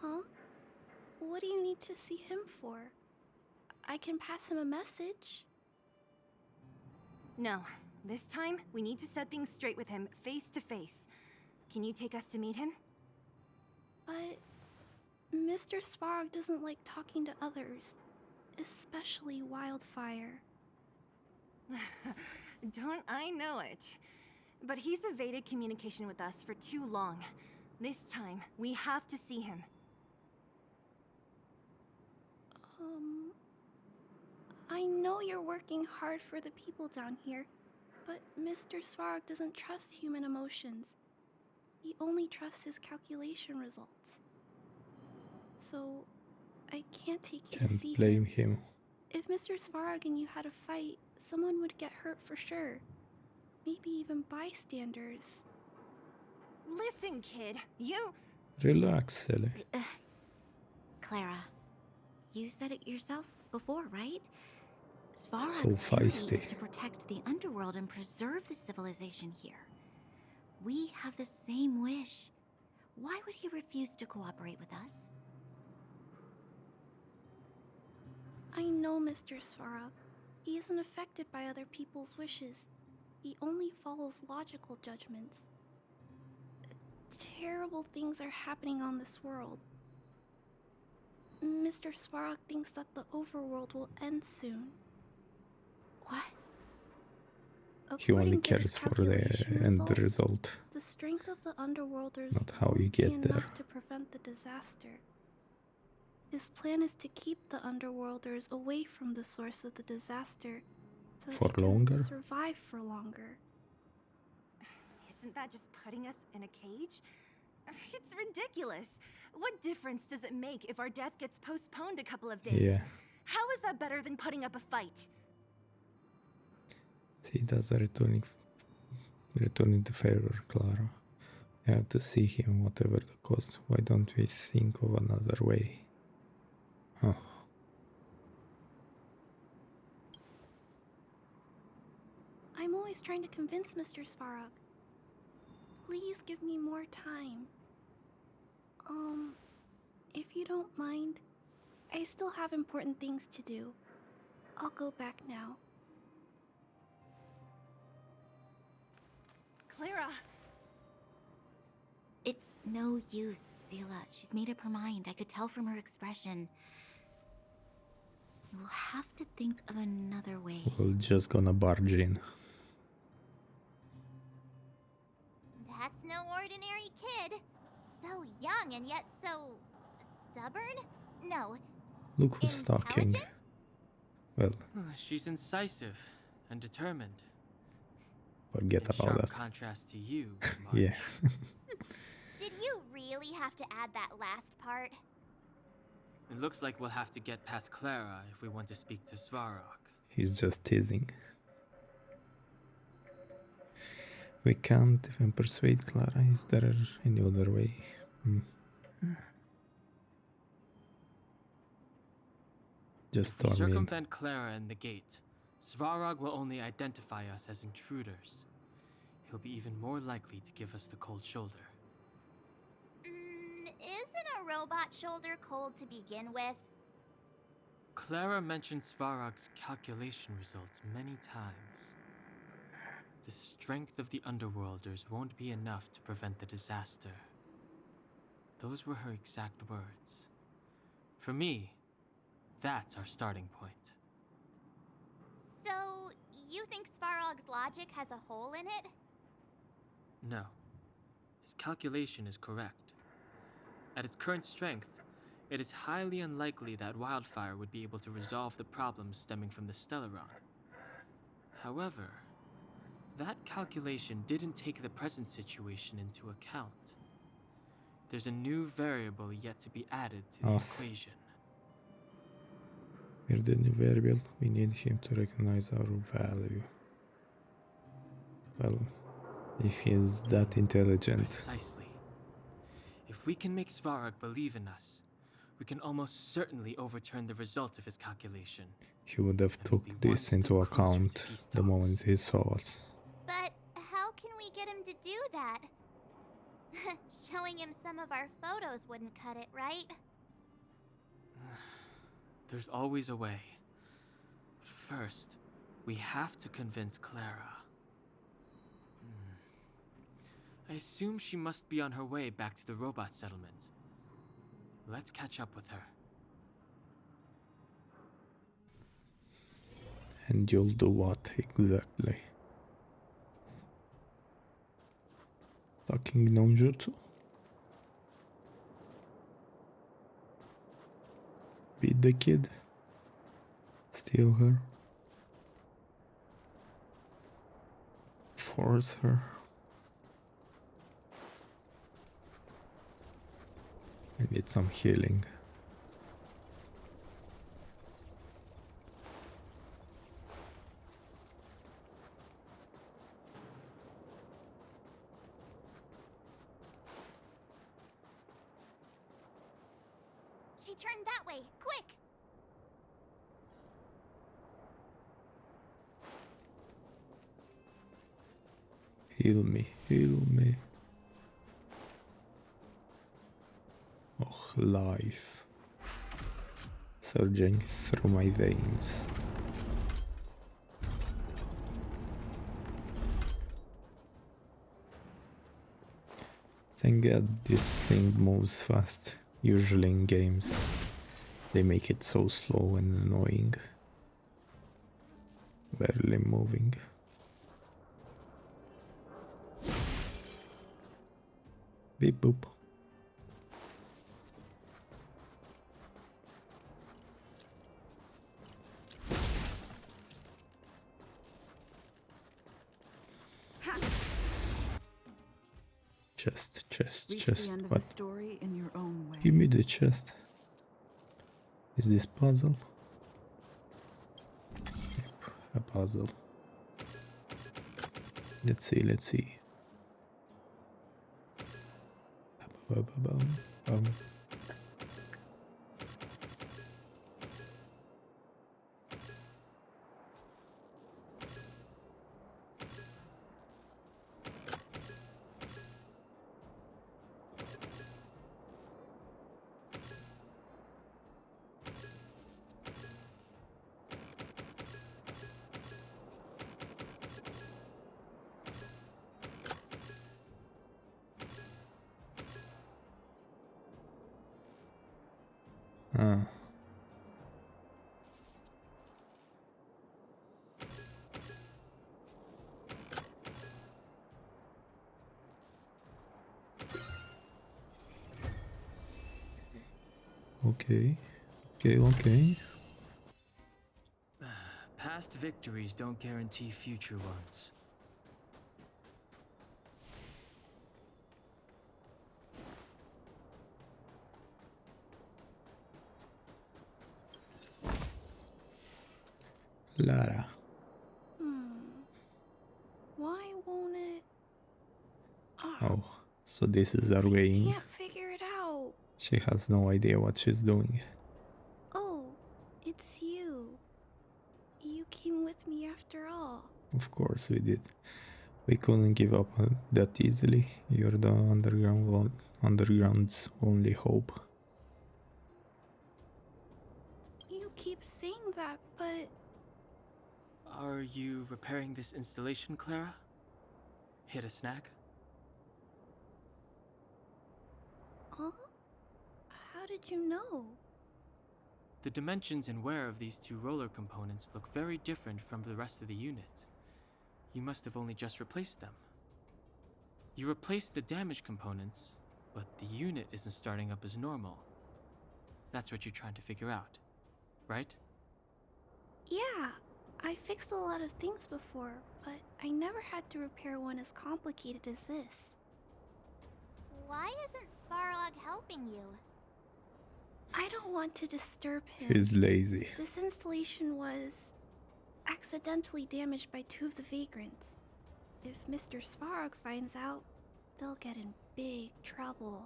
[SPEAKER 10] Huh? What do you need to see him for? I can pass him a message.
[SPEAKER 5] No. This time, we need to set things straight with him, face to face. Can you take us to meet him?
[SPEAKER 10] But Mr. Svarog doesn't like talking to others, especially Wildfire.
[SPEAKER 5] Don't I know it? But he's evaded communication with us for too long. This time, we have to see him.
[SPEAKER 10] I know you're working hard for the people down here, but Mr. Svarog doesn't trust human emotions. He only trusts his calculation results. So, I can't take you to
[SPEAKER 1] Can't
[SPEAKER 10] see
[SPEAKER 1] blame
[SPEAKER 10] him.
[SPEAKER 1] him.
[SPEAKER 10] If Mr. Svarog and you had a fight, someone would get hurt for sure. Maybe even bystanders.
[SPEAKER 5] Listen, kid, you...
[SPEAKER 1] Relax, silly.
[SPEAKER 2] Clara, you said it yourself before, right? Svarog's
[SPEAKER 1] So
[SPEAKER 2] duty
[SPEAKER 1] feisty.
[SPEAKER 2] is to protect the underworld and preserve the civilization here. We have the same wish. Why would he refuse to cooperate with us?
[SPEAKER 10] I know Mr. Svarog. He isn't affected by other people's wishes. He only follows logical judgments. Terrible things are happening on this world. Mr. Svarog thinks that the overworld will end soon.
[SPEAKER 2] What?
[SPEAKER 1] He only
[SPEAKER 10] According to his
[SPEAKER 1] cares for the
[SPEAKER 10] calculation
[SPEAKER 1] end
[SPEAKER 10] results,
[SPEAKER 1] result,
[SPEAKER 10] the strength of the underworlders
[SPEAKER 1] not how you
[SPEAKER 10] won't be
[SPEAKER 1] get there.
[SPEAKER 10] enough to prevent the disaster. His plan is to keep the underworlders away from the source of the disaster, so
[SPEAKER 1] For
[SPEAKER 10] they can
[SPEAKER 1] longer?
[SPEAKER 10] survive for longer.
[SPEAKER 5] Isn't that just putting us in a cage? It's ridiculous. What difference does it make if our death gets postponed a couple of days?
[SPEAKER 1] Yeah.
[SPEAKER 5] How is that better than putting up a fight?
[SPEAKER 1] See, that's a returning the favor, Clara. You have to see him, whatever the cost. Why don't we think of another way? Huh.
[SPEAKER 10] I'm always trying to convince Mr. Svarog. Please give me more time. If you don't mind, I still have important things to do. I'll go back now.
[SPEAKER 5] Clara!
[SPEAKER 2] It's no use, Zila. She's made up her mind. I could tell from her expression. We'll have to think of another way.
[SPEAKER 1] We're just gonna barge in.
[SPEAKER 11] That's no ordinary kid. So young and yet so stubborn? No.
[SPEAKER 1] Look who's talking.
[SPEAKER 11] Intelligent?
[SPEAKER 1] Well,
[SPEAKER 3] She's incisive and determined.
[SPEAKER 1] forget
[SPEAKER 3] In
[SPEAKER 1] about
[SPEAKER 3] sharp
[SPEAKER 1] that.
[SPEAKER 3] contrast to you, March.
[SPEAKER 1] Yeah.
[SPEAKER 11] Did you really have to add that last part?
[SPEAKER 3] It looks like we'll have to get past Clara if we want to speak to Svarog.
[SPEAKER 1] He's just teasing. We can't even persuade Clara. Is there any other way? Just
[SPEAKER 3] If we
[SPEAKER 1] storm in.
[SPEAKER 3] circumvent Clara and the gate, Svarog will only identify us as intruders. He'll be even more likely to give us the cold shoulder.
[SPEAKER 11] Isn't a robot shoulder cold to begin with?
[SPEAKER 3] Clara mentioned Svarog's calculation results many times. The strength of the Underworlders won't be enough to prevent the disaster. Those were her exact words. For me, that's our starting point.
[SPEAKER 11] So, you think Svarog's logic has a hole in it?
[SPEAKER 3] No. His calculation is correct. At its current strength, it is highly unlikely that Wildfire would be able to resolve the problems stemming from the Stellaron. However, that calculation didn't take the present situation into account. There's a new variable yet to be added to the equation.
[SPEAKER 1] We're the new variable. We need him to recognize our value. Well, if he's that intelligent.
[SPEAKER 3] Precisely. If we can make Svarog believe in us, we can almost certainly overturn the result of his calculation.
[SPEAKER 1] He would have took this into account the moment he saw us.
[SPEAKER 11] But how can we get him to do that? Showing him some of our photos wouldn't cut it, right?
[SPEAKER 3] There's always a way. But first, we have to convince Clara. I assume she must be on her way back to the robot settlement. Let's catch up with her.
[SPEAKER 1] And you'll do what exactly? Fucking non-jutsu? Beat the kid? Steal her? Force her? I need some healing.
[SPEAKER 11] She turned that way, quick!
[SPEAKER 1] Heal me, heal me. Oh, life. Surging through my veins. Thank God this thing moves fast. Usually in games, they make it so slow and annoying. Barely moving. Beep boop. Chest,
[SPEAKER 12] Reach
[SPEAKER 1] chest.
[SPEAKER 12] the end of
[SPEAKER 1] What?
[SPEAKER 12] the story in your own way.
[SPEAKER 1] Give me the chest. Is this puzzle? Yep, a puzzle. Let's see, let's see. Bum. Ah. Okay.
[SPEAKER 3] Past victories don't guarantee future ones.
[SPEAKER 1] Lara.
[SPEAKER 10] Why won't it?
[SPEAKER 1] Oh, so this is our way in.
[SPEAKER 10] Can't figure it out.
[SPEAKER 1] She has no idea what she's doing.
[SPEAKER 10] Oh, it's you. You came with me after all.
[SPEAKER 1] Of course we did. We couldn't give up that easily. You're the underground's only hope.
[SPEAKER 10] You keep saying that, but...
[SPEAKER 3] Are you repairing this installation, Clara? Hit a snag?
[SPEAKER 10] Huh? How did you know?
[SPEAKER 3] The dimensions and wear of these two roller components look very different from the rest of the unit. You must have only just replaced them. You replaced the damaged components, but the unit isn't starting up as normal. That's what you're trying to figure out, right?
[SPEAKER 10] Yeah, I fixed a lot of things before, but I never had to repair one as complicated as this.
[SPEAKER 11] Why isn't Svarog helping you?
[SPEAKER 10] I don't want to disturb him.
[SPEAKER 1] He's lazy.
[SPEAKER 10] This installation was accidentally damaged by two of the vagrants. If Mr. Svarog finds out, they'll get in big trouble.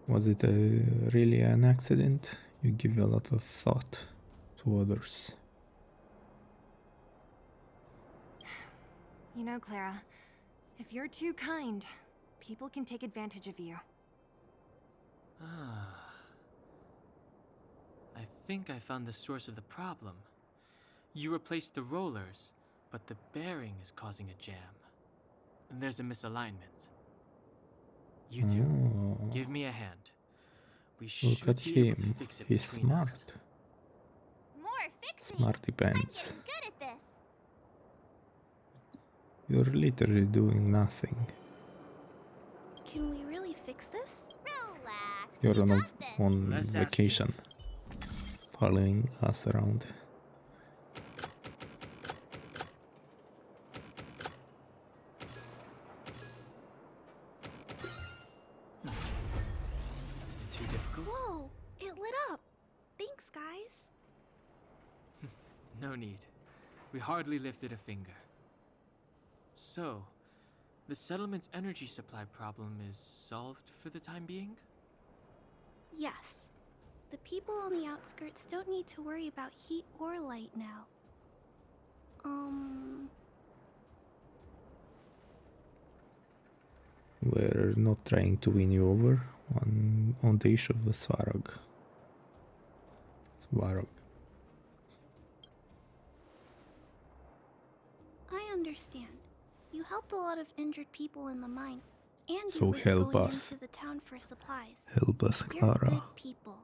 [SPEAKER 1] Was it really an accident? You give a lot of thought to others.
[SPEAKER 5] You know, Clara, if you're too kind, people can take advantage of you.
[SPEAKER 3] I think I found the source of the problem. You replaced the rollers, but the bearing is causing a jam. And there's a misalignment. You two, give me a hand. We should
[SPEAKER 1] Look at
[SPEAKER 3] be able to
[SPEAKER 1] him.
[SPEAKER 3] fix it
[SPEAKER 1] He's
[SPEAKER 3] between us.
[SPEAKER 1] smart.
[SPEAKER 11] More fixing.
[SPEAKER 1] Smarty
[SPEAKER 11] I'm
[SPEAKER 1] pants.
[SPEAKER 11] getting good at this.
[SPEAKER 1] You're literally doing nothing.
[SPEAKER 10] Can we really fix this?
[SPEAKER 11] Relax.
[SPEAKER 1] You're
[SPEAKER 11] we
[SPEAKER 1] on,
[SPEAKER 11] got this.
[SPEAKER 1] on
[SPEAKER 3] Let's ask
[SPEAKER 1] vacation. Following us around.
[SPEAKER 3] Too difficult?
[SPEAKER 10] Whoa, it lit up. Thanks, guys.
[SPEAKER 3] No need. We hardly lifted a finger. So, the settlement's energy supply problem is solved for the time being?
[SPEAKER 10] Yes. The people on the outskirts don't need to worry about heat or light now.
[SPEAKER 1] We're not trying to win you over on the issue of the Svarog.
[SPEAKER 10] I understand. You helped a lot of injured people in the mine, and
[SPEAKER 1] So
[SPEAKER 10] you risked
[SPEAKER 1] help
[SPEAKER 10] going
[SPEAKER 1] us.
[SPEAKER 10] into the town for supplies.
[SPEAKER 1] Help us,
[SPEAKER 10] You're
[SPEAKER 1] Clara.
[SPEAKER 10] good people.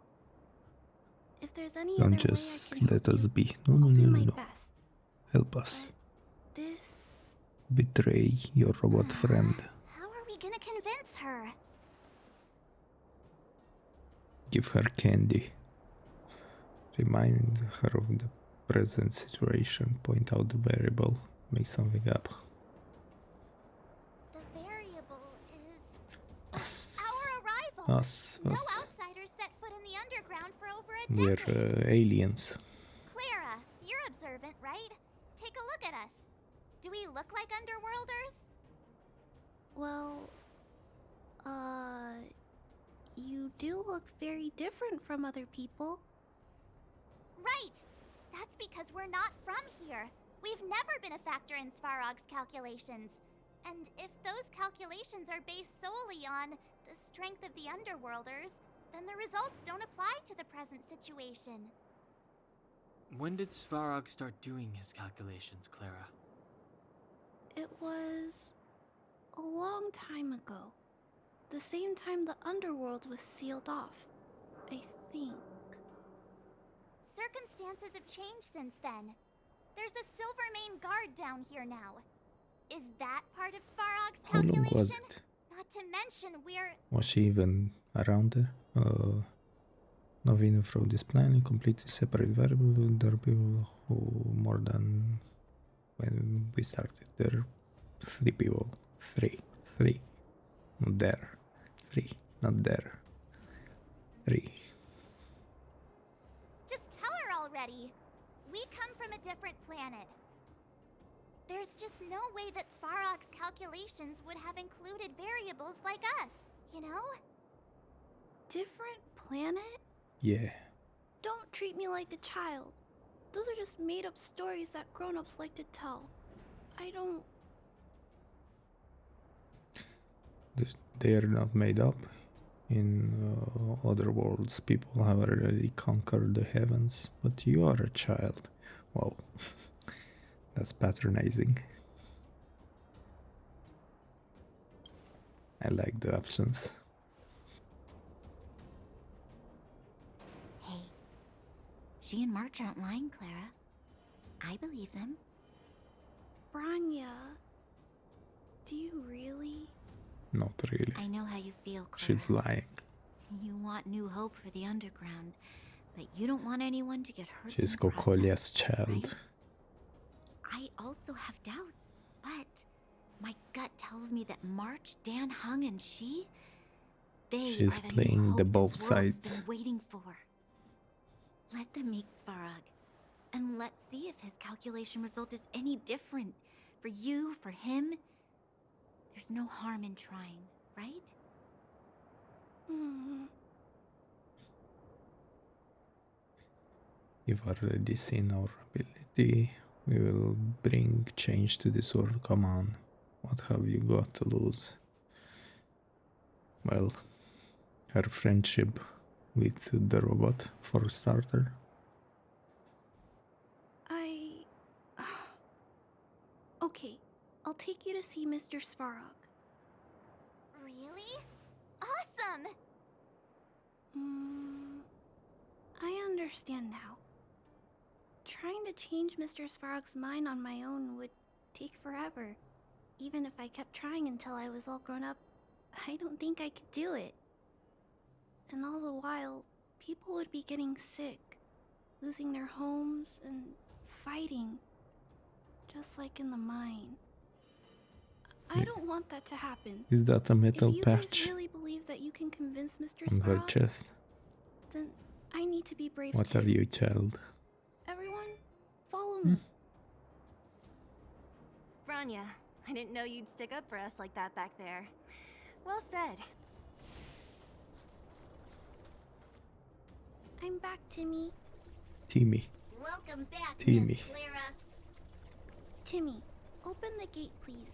[SPEAKER 10] If there's any
[SPEAKER 1] Don't
[SPEAKER 10] other
[SPEAKER 1] just
[SPEAKER 10] way I can
[SPEAKER 1] let
[SPEAKER 10] help
[SPEAKER 1] us
[SPEAKER 10] you,
[SPEAKER 1] be. No,
[SPEAKER 10] I'll
[SPEAKER 1] no,
[SPEAKER 10] do
[SPEAKER 1] no,
[SPEAKER 10] my
[SPEAKER 1] no.
[SPEAKER 10] best.
[SPEAKER 1] Help us.
[SPEAKER 10] But this...
[SPEAKER 1] Betray your robot friend.
[SPEAKER 11] How are we gonna convince her?
[SPEAKER 1] Give her candy. Remind her of the present situation. Point out the variable. Make something up.
[SPEAKER 11] The variable is
[SPEAKER 1] Us.
[SPEAKER 11] our arrival.
[SPEAKER 1] Us.
[SPEAKER 11] No
[SPEAKER 1] Us.
[SPEAKER 11] outsiders set foot in the underground for over a
[SPEAKER 1] We're
[SPEAKER 11] decade.
[SPEAKER 1] aliens.
[SPEAKER 11] Clara, you're observant, right? Take a look at us. Do we look like underworlders?
[SPEAKER 10] Well... You do look very different from other people.
[SPEAKER 11] Right! That's because we're not from here. We've never been a factor in Svarog's calculations. And if those calculations are based solely on the strength of the underworlders, then the results don't apply to the present situation.
[SPEAKER 3] When did Svarog start doing his calculations, Clara?
[SPEAKER 10] It was... a long time ago. The same time the underworld was sealed off, I think.
[SPEAKER 11] Circumstances have changed since then. There's a Silvermane guard down here now. Is that part of Svarog's
[SPEAKER 1] How long
[SPEAKER 11] calculation?
[SPEAKER 1] was it?
[SPEAKER 11] Not to mention we're...
[SPEAKER 1] Was she even around there? Nothing from this planet, completely separate variable. There are people who more than when we started. There are 3 people. 3. Not there. 3. Not there. 3.
[SPEAKER 11] Just tell her already. We come from a different planet. There's just no way that Svarog's calculations would have included variables like us. you know?
[SPEAKER 10] Different planet?
[SPEAKER 1] Yeah.
[SPEAKER 10] Don't treat me like a child. Those are just made-up stories that grown-ups like to tell. I don't...
[SPEAKER 1] They are not made up. In other worlds, people have already conquered the heavens, but you are a child. Wow. That's patronizing. I like the options.
[SPEAKER 2] Hey, she and March aren't lying, Clara. I believe them.
[SPEAKER 10] Branya... Do you really?
[SPEAKER 1] Not really.
[SPEAKER 2] I know how you feel, Clara.
[SPEAKER 1] She's lying.
[SPEAKER 2] You want new hope for the underground, but you don't want anyone to get hurt.
[SPEAKER 1] She's
[SPEAKER 2] in the
[SPEAKER 1] Kokolia's
[SPEAKER 2] process,
[SPEAKER 1] child.
[SPEAKER 2] right? I also have doubts, but my gut tells me that March, Dan Hung, and
[SPEAKER 1] She's
[SPEAKER 2] are the
[SPEAKER 1] playing
[SPEAKER 2] new
[SPEAKER 1] the
[SPEAKER 2] hope
[SPEAKER 1] both
[SPEAKER 2] this world's
[SPEAKER 1] sides.
[SPEAKER 2] been waiting for. Let them meet Svarog, and let's see if his calculation result is any different for you, for him. There's no harm in trying, right?
[SPEAKER 1] You've already seen our ability. We will bring change to this world. Come on. What have you got to lose? Well, her friendship with the robot, for a starter.
[SPEAKER 10] Okay, I'll take you to see Mr. Svarog.
[SPEAKER 11] Really? Awesome!
[SPEAKER 10] I understand now. Trying to change Mr. Svarog's mind on my own would take forever. Even if I kept trying until I was all grown up, I don't think I could do it. And all the while, people would be getting sick, losing their homes, and fighting. Just like in the mine. I don't want that to happen.
[SPEAKER 1] Is that a metal
[SPEAKER 10] if you
[SPEAKER 1] patch
[SPEAKER 10] guys really believe that you can convince Mr.
[SPEAKER 1] on her
[SPEAKER 10] Svarog,
[SPEAKER 1] chest?
[SPEAKER 10] then I need to be brave
[SPEAKER 1] What
[SPEAKER 10] too.
[SPEAKER 1] are you, child?
[SPEAKER 10] Everyone, follow me.
[SPEAKER 5] Branya, I didn't know you'd stick up for us like that back there. Well said.
[SPEAKER 10] I'm back, Timmy.
[SPEAKER 1] Timmy.
[SPEAKER 11] Welcome back,
[SPEAKER 1] Timmy.
[SPEAKER 11] Miss Clara.
[SPEAKER 10] Timmy, open the gate, please.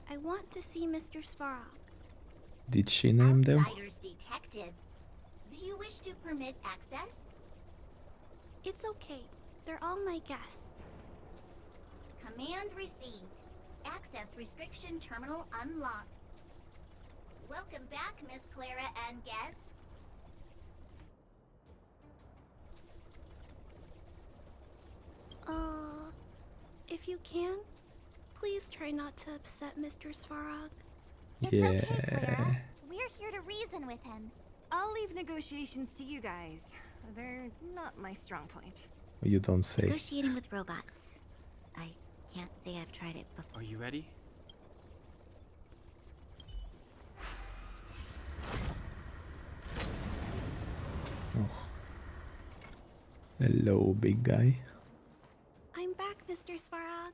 [SPEAKER 10] I want to see Mr. Svarog.
[SPEAKER 1] Did she name them?
[SPEAKER 11] Outsiders detected. Do you wish to permit access?
[SPEAKER 10] It's okay. They're all my guests.
[SPEAKER 11] Command received. Access restriction terminal unlocked. Welcome back, Miss Clara and guests.
[SPEAKER 10] If you can, please try not to upset Mr. Svarog.
[SPEAKER 11] It's
[SPEAKER 1] Yeah.
[SPEAKER 11] okay, Clara. We're here to reason with him.
[SPEAKER 5] I'll leave negotiations to you guys. They're not my strong point.
[SPEAKER 1] You don't say.
[SPEAKER 2] Negotiating with robots. I can't say I've tried it before.
[SPEAKER 3] Are you ready?
[SPEAKER 1] Oh. Hello, big guy.
[SPEAKER 10] I'm back, Mr. Svarog.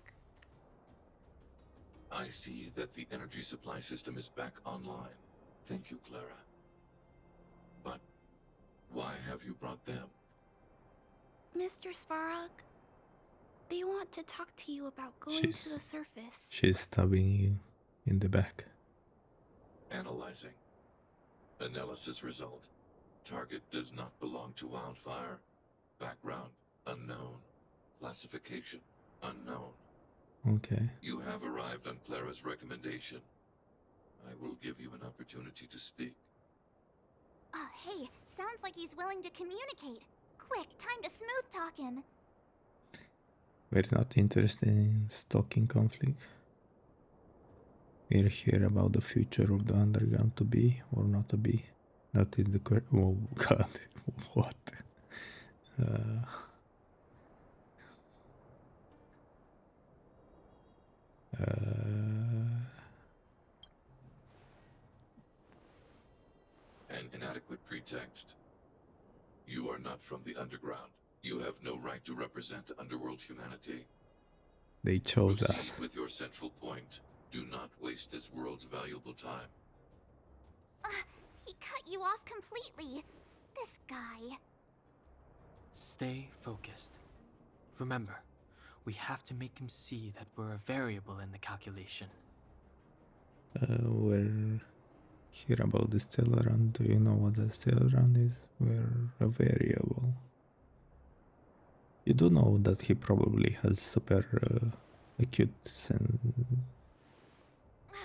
[SPEAKER 13] I see that the energy supply system is back online. Thank you, Clara. But why have you brought them?
[SPEAKER 10] Mr. Svarog, they want to talk to you about going to the surface.
[SPEAKER 1] She's stabbing you in the back.
[SPEAKER 13] Analyzing. Analysis result. Target does not belong to Wildfire. Background unknown. Classification unknown.
[SPEAKER 1] Okay.
[SPEAKER 13] You have arrived on Clara's recommendation. I will give you an opportunity to speak.
[SPEAKER 11] Oh, hey, sounds like he's willing to communicate. Quick, time to smooth talk him.
[SPEAKER 1] We're not interested in stalking conflict. We're here about the future of the underground to be or not to be. That is the question. Oh god, what?
[SPEAKER 13] An inadequate pretext. You are not from the underground. You have no right to represent underworld humanity.
[SPEAKER 1] They chose
[SPEAKER 13] Proceed
[SPEAKER 1] us.
[SPEAKER 13] with your central point. Do not waste this world's valuable time.
[SPEAKER 11] He cut you off completely. This guy.
[SPEAKER 3] Stay focused. Remember, we have to make him see that we're a variable in the calculation.
[SPEAKER 1] We're here about the Stellaron. Do you know what the Stellaron is? We're a variable. You do know that he probably has super acute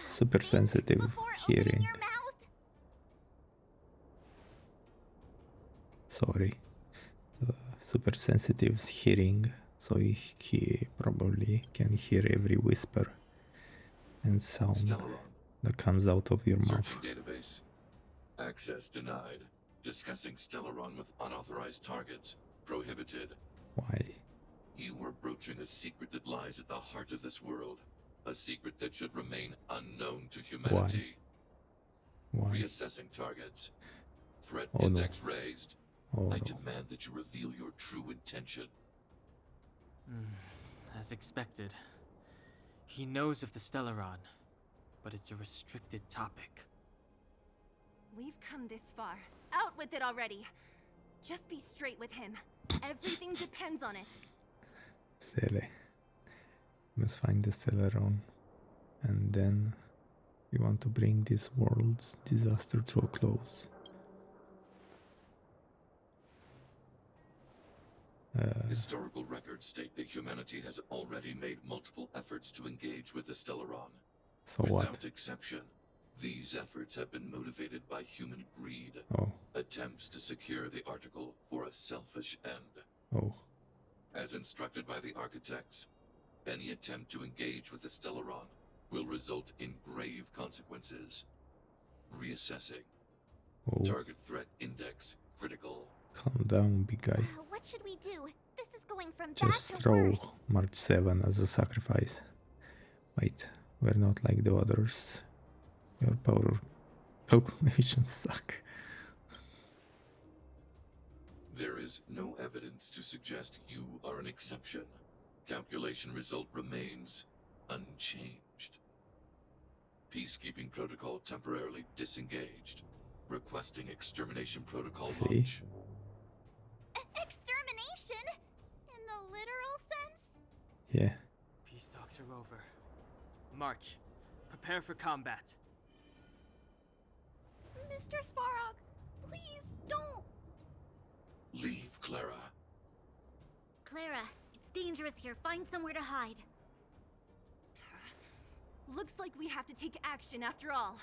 [SPEAKER 1] super sensitive hearing. Sorry. Super sensitive hearing, so he probably can hear every whisper and sound
[SPEAKER 13] Stellaron.
[SPEAKER 1] that comes out of your mouth.
[SPEAKER 13] Searching database. Access denied. Discussing Stellaron with unauthorized targets. Prohibited.
[SPEAKER 1] Why?
[SPEAKER 13] You are broaching a secret that lies at the heart of this world. A secret that should remain unknown to humanity.
[SPEAKER 1] Why?
[SPEAKER 13] Reassessing targets. Threat
[SPEAKER 1] Oh, no.
[SPEAKER 13] index raised.
[SPEAKER 1] Oh
[SPEAKER 13] I
[SPEAKER 1] no.
[SPEAKER 13] demand that you reveal your true intention.
[SPEAKER 3] As expected. He knows of the Stellaron, but it's a restricted topic.
[SPEAKER 5] We've come this far. Out with it already. Just be straight with him. Everything depends on it.
[SPEAKER 1] Silly. Must find the Stellaron. And then we want to bring this world's disaster to a close.
[SPEAKER 13] Historical records state that humanity has already made multiple efforts to engage with the Stellaron.
[SPEAKER 1] So
[SPEAKER 13] Without
[SPEAKER 1] what?
[SPEAKER 13] exception, these efforts have been motivated by human greed.
[SPEAKER 1] Oh.
[SPEAKER 13] Attempts to secure the article for a selfish end.
[SPEAKER 1] Oh.
[SPEAKER 13] As instructed by the architects, any attempt to engage with the Stellaron will result in grave consequences. Reassessing.
[SPEAKER 1] Oh.
[SPEAKER 13] Target threat index critical.
[SPEAKER 1] Calm down, big guy.
[SPEAKER 11] What should we do? This is going from
[SPEAKER 1] Just
[SPEAKER 11] bad to
[SPEAKER 1] throw
[SPEAKER 11] worse.
[SPEAKER 1] March 7 as a sacrifice. Wait, we're not like the others. Your power calculations suck.
[SPEAKER 13] There is no evidence to suggest you are an exception. Calculation result remains unchanged. Peacekeeping protocol temporarily disengaged. Requesting extermination protocol launch.
[SPEAKER 11] Extermination? In the literal sense?
[SPEAKER 1] Yeah.
[SPEAKER 3] Peace talks are over. March. Prepare for combat.
[SPEAKER 10] Mr. Svarog, please don't.
[SPEAKER 13] Leave, Clara.
[SPEAKER 2] Clara, it's dangerous here. Find somewhere to hide.
[SPEAKER 5] Looks like we have to take action after all.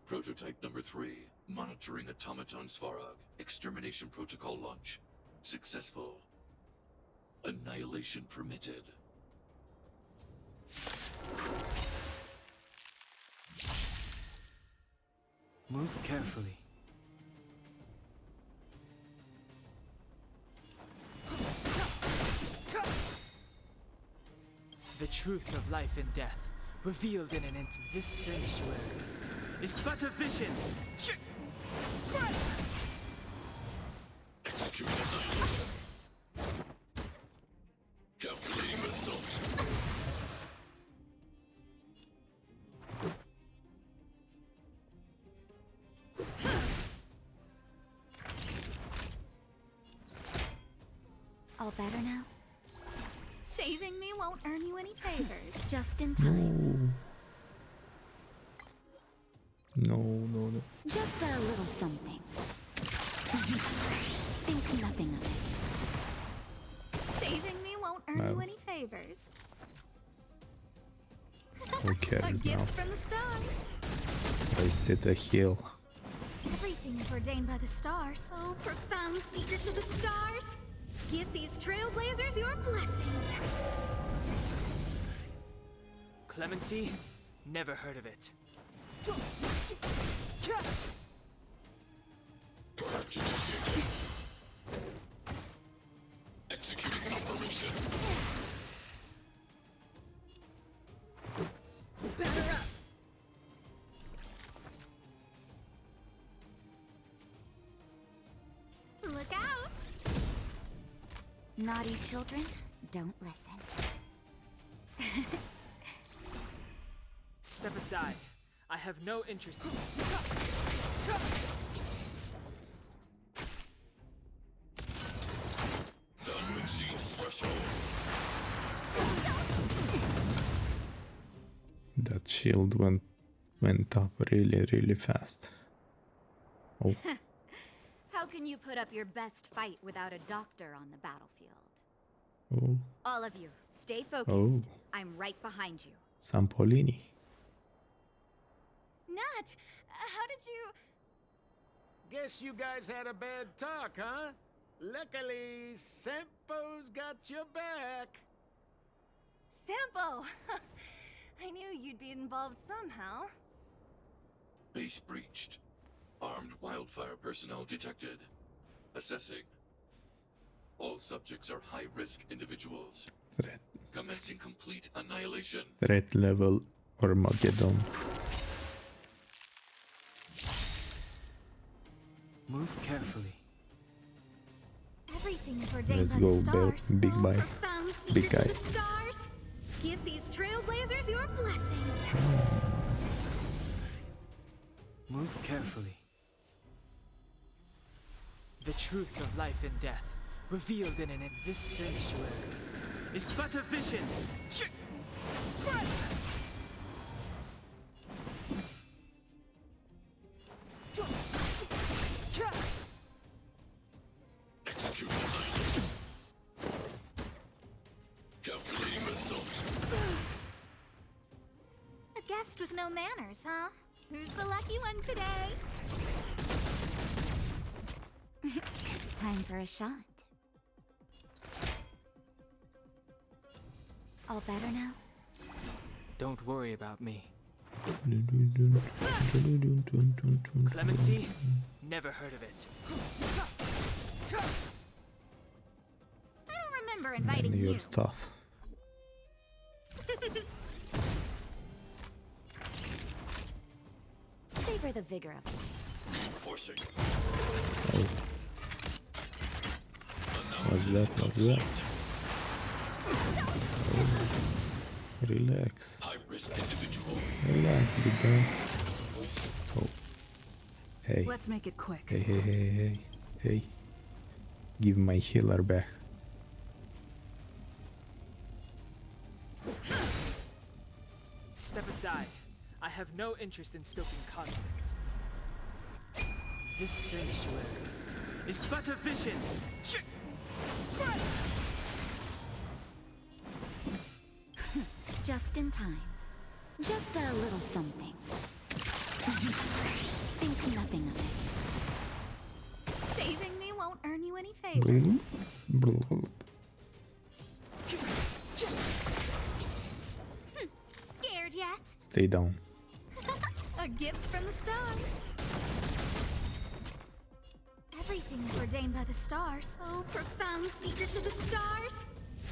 [SPEAKER 13] Prototype number 3. Monitoring automaton Svarog. Extermination protocol launch. Successful. Annihilation permitted.
[SPEAKER 3] Move carefully. The truth of life and death, revealed in an instant. This sanctuary is but a vision.
[SPEAKER 13] Executing annihilation. Calculating result.
[SPEAKER 2] All better now?
[SPEAKER 11] Saving me won't earn you any favors. Just in time.
[SPEAKER 1] No.
[SPEAKER 2] Just a little something. Think nothing of it.
[SPEAKER 11] Saving me won't earn
[SPEAKER 1] Well.
[SPEAKER 11] you any favors.
[SPEAKER 1] Who
[SPEAKER 11] A
[SPEAKER 1] cares
[SPEAKER 11] gift
[SPEAKER 1] now?
[SPEAKER 11] from the stars.
[SPEAKER 1] Wasted a heal.
[SPEAKER 11] Everything is ordained by the stars. Oh, profound secrets of the stars. Give these trailblazers your blessing.
[SPEAKER 3] Clemency? Never heard of it.
[SPEAKER 13] Purge initiated. Executing operation.
[SPEAKER 11] Batter up. Look out.
[SPEAKER 2] Naughty children, don't listen.
[SPEAKER 3] Step aside. I have no interest in
[SPEAKER 13] Value exceeds threshold.
[SPEAKER 1] That shield went up really fast. Oh,
[SPEAKER 14] How can you put up your best fight without a doctor on the battlefield?
[SPEAKER 1] oh,
[SPEAKER 14] All of you, stay focused.
[SPEAKER 1] Oh.
[SPEAKER 14] I'm right behind you.
[SPEAKER 1] Sampolini.
[SPEAKER 5] Nat, how did you...
[SPEAKER 6] Guess you guys had a bad talk, huh? Luckily, Sampo's got your back.
[SPEAKER 5] Sampo! I knew you'd be involved somehow.
[SPEAKER 13] Base breached. Armed wildfire personnel detected. Assessing. All subjects are high-risk individuals.
[SPEAKER 1] Threat,
[SPEAKER 13] Commencing complete annihilation.
[SPEAKER 1] threat level Armageddon.
[SPEAKER 3] Move carefully.
[SPEAKER 11] Everything's ordained
[SPEAKER 1] Let's
[SPEAKER 11] by
[SPEAKER 1] go,
[SPEAKER 11] the
[SPEAKER 1] Bell.
[SPEAKER 11] stars.
[SPEAKER 1] Big
[SPEAKER 11] Oh,
[SPEAKER 1] guy.
[SPEAKER 11] profound
[SPEAKER 1] Big
[SPEAKER 11] secrets
[SPEAKER 1] guy.
[SPEAKER 11] of the stars. Give these trailblazers your blessing.
[SPEAKER 3] Move carefully. The truth of life and death, revealed in this sanctuary, is but a vision.
[SPEAKER 13] Executing annihilation. Calculating assault.
[SPEAKER 11] A guest with no manners, huh? Who's the lucky one today?
[SPEAKER 2] Time for a shot. All better now?
[SPEAKER 3] Don't worry about me. Clemency? Never heard of it.
[SPEAKER 11] I don't remember inviting
[SPEAKER 1] Man,
[SPEAKER 11] you.
[SPEAKER 1] you're tough.
[SPEAKER 2] Savor the vigor of life.
[SPEAKER 13] Reinforcing.
[SPEAKER 1] Oh, what's that? What's that? Oh. Relax.
[SPEAKER 13] High-risk individual.
[SPEAKER 1] Relax, big guy. Oh. Hey.
[SPEAKER 12] Let's make it quick.
[SPEAKER 1] Hey. Give my healer back.
[SPEAKER 3] Step aside. I have no interest in stoking conflict. This sanctuary is but a vision.
[SPEAKER 2] Just in time. Just a little something. Think nothing of it.
[SPEAKER 11] Saving me won't earn you any favors. Scared yet?
[SPEAKER 1] Stay down.
[SPEAKER 11] A gift from the stars. Everything's ordained by the stars. Oh, profound secrets of the stars.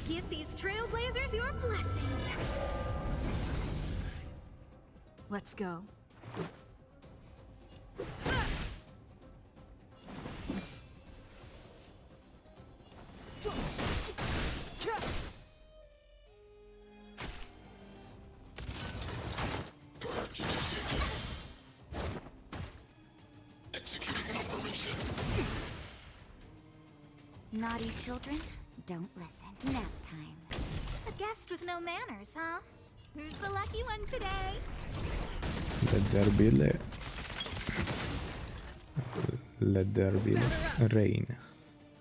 [SPEAKER 11] Give these trailblazers your blessing.
[SPEAKER 12] Let's go.
[SPEAKER 13] Purge initiated. Executing operation.
[SPEAKER 2] Naughty children, don't listen. Nap time.
[SPEAKER 11] A guest with no manners, huh? Who's the lucky one today?
[SPEAKER 1] Let there be rain.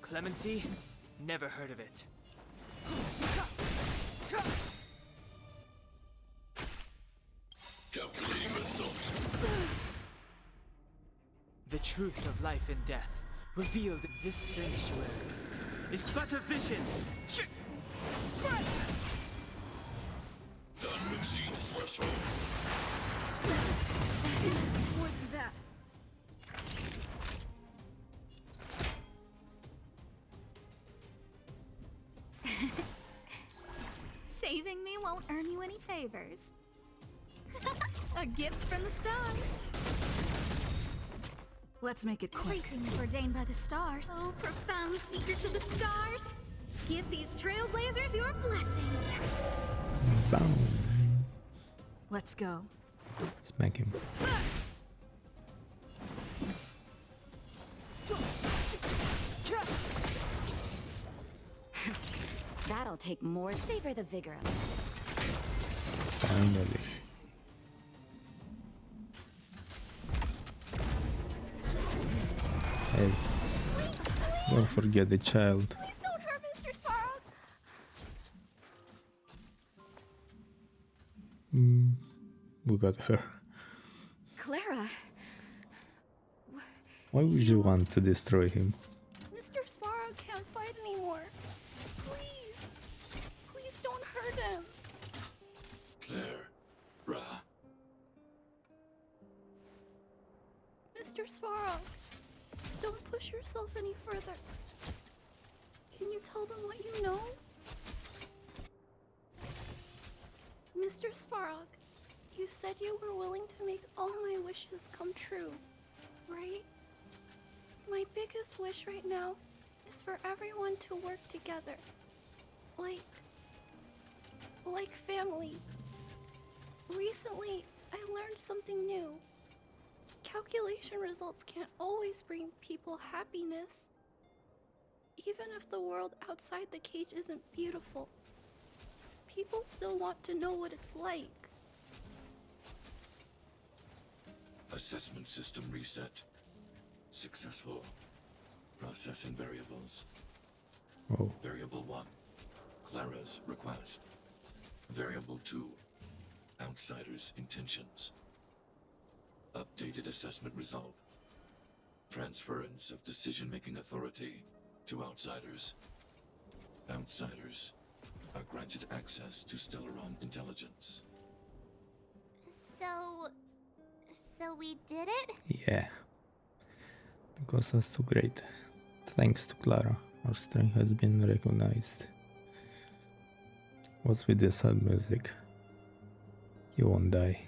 [SPEAKER 3] Clemency? Never heard of it.
[SPEAKER 13] Calculating assault.
[SPEAKER 3] The truth of life and death, revealed in this sanctuary, is but a vision.
[SPEAKER 13] Value exceeds threshold.
[SPEAKER 5] What's that?
[SPEAKER 11] Saving me won't earn you any favors. A gift from the stars.
[SPEAKER 12] Let's make it quick.
[SPEAKER 11] Everything's ordained by the stars. Oh, profound secrets of the stars. Give these trailblazers your blessing.
[SPEAKER 1] Boom.
[SPEAKER 12] Let's go.
[SPEAKER 1] Smack him.
[SPEAKER 14] take more. Savor the vigor of it.
[SPEAKER 1] Finally. Hey, don't forget the child.
[SPEAKER 10] Please don't hurt Mr. Svarog.
[SPEAKER 1] We got her.
[SPEAKER 14] Clara.
[SPEAKER 1] Why would you want to destroy him?
[SPEAKER 10] Mr. Svarog can't fight anymore. Please. Please don't hurt him.
[SPEAKER 13] Claire, Ra.
[SPEAKER 10] Mr. Svarog, don't push yourself any further. Can you tell them what you know? Mr. Svarog, you said you were willing to make all my wishes come true, right? My biggest wish right now is for everyone to work together. Like family. Recently, I learned something new. Calculation results can't always bring people happiness. Even if the world outside the cage isn't beautiful, people still want to know what it's like.
[SPEAKER 13] Assessment system reset. Successful. Processing variables.
[SPEAKER 1] Oh.
[SPEAKER 13] Variable 1. Clara's request. Variable 2. Outsider's intentions. Updated assessment result. Transference of decision-making authority to outsiders. Outsiders are granted access to Stellaron intelligence.
[SPEAKER 11] So we did it?
[SPEAKER 1] Yeah. The cost was too great. Thanks to Clara, our strength has been recognized. What's with the sad music? You won't die.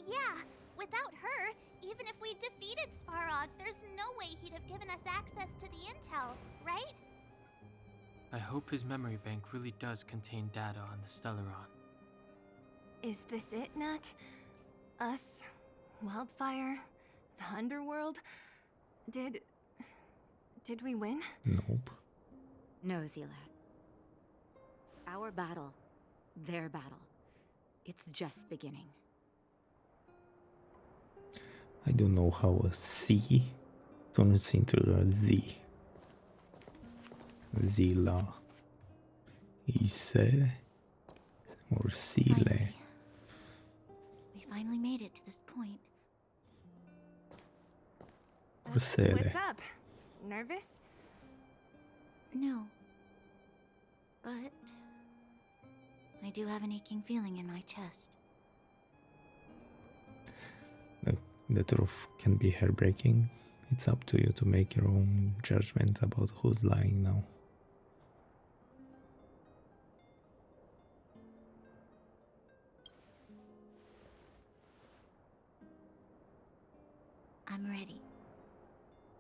[SPEAKER 11] Yeah, without her, even if we defeated Svarog, there's no way he'd have given us access to the intel, right?
[SPEAKER 3] I hope his memory bank really does contain data on the Stellaron.
[SPEAKER 5] Is this it, Nat? Us? Wildfire? The Underworld? Did we win?
[SPEAKER 1] Nope.
[SPEAKER 14] No, Zila. Our battle, their battle, it's just beginning.
[SPEAKER 1] I don't know how a C turns into a Z. Zila. Ise. Or Sile.
[SPEAKER 2] We finally made it to this point.
[SPEAKER 1] Or Sele.
[SPEAKER 5] What's up? Nervous?
[SPEAKER 2] No. But I do have an aching feeling in my chest.
[SPEAKER 1] The truth can be heartbreaking. It's up to you to make your own judgment about who's lying now.
[SPEAKER 2] I'm ready.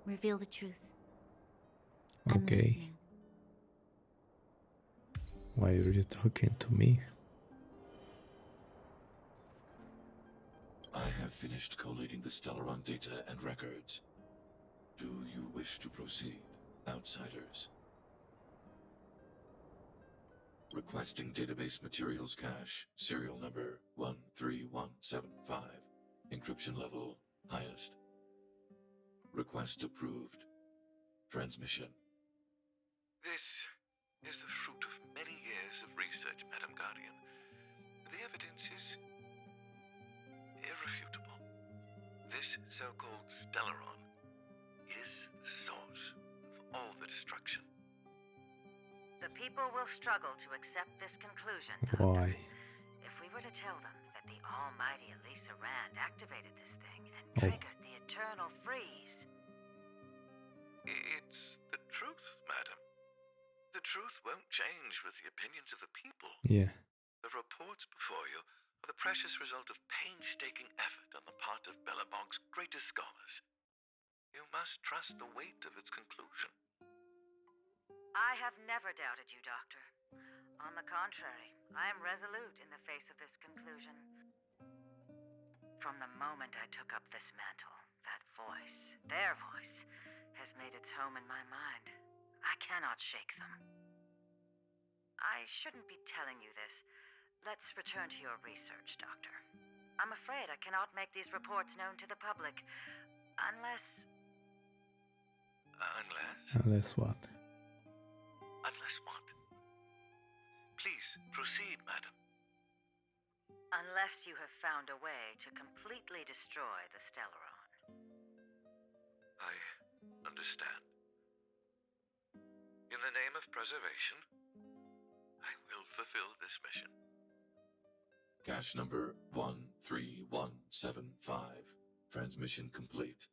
[SPEAKER 2] Reveal the truth. I'm
[SPEAKER 1] Okay.
[SPEAKER 2] listening.
[SPEAKER 1] Why are you talking to me?
[SPEAKER 13] I have finished collating the Stellaron data and records. Do you wish to proceed, outsiders? Requesting database materials cache, serial number 13175. Encryption level highest. Request approved. Transmission.
[SPEAKER 15] This is the fruit of many years of research, Madam Guardian. The evidence is irrefutable. This so-called Stellaron is the source of all the destruction.
[SPEAKER 8] The people will struggle to accept this conclusion.
[SPEAKER 1] Why?
[SPEAKER 8] If we were to tell them that the almighty Elisa Rand activated this thing and triggered the eternal freeze.
[SPEAKER 15] It's the truth, madam. The truth won't change with the opinions of the people.
[SPEAKER 1] Yeah.
[SPEAKER 15] The reports before you are the precious result of painstaking effort on the part of Bellabog's greatest scholars. You must trust the weight of its conclusion.
[SPEAKER 8] I have never doubted you, Doctor. On the contrary, I am resolute in the face of this conclusion. From the moment I took up this mantle, that voice, their voice, has made its home in my mind. I cannot shake them. I shouldn't be telling you this. Let's return to your research, Doctor. I'm afraid I cannot make these reports known to the public unless...
[SPEAKER 1] Unless what?
[SPEAKER 15] Unless what? Please, proceed, madam.
[SPEAKER 8] Unless you have found a way to completely destroy the Stellaron.
[SPEAKER 15] I understand. In the name of preservation, I will fulfill this mission.
[SPEAKER 13] Cache number 13175. Transmission complete.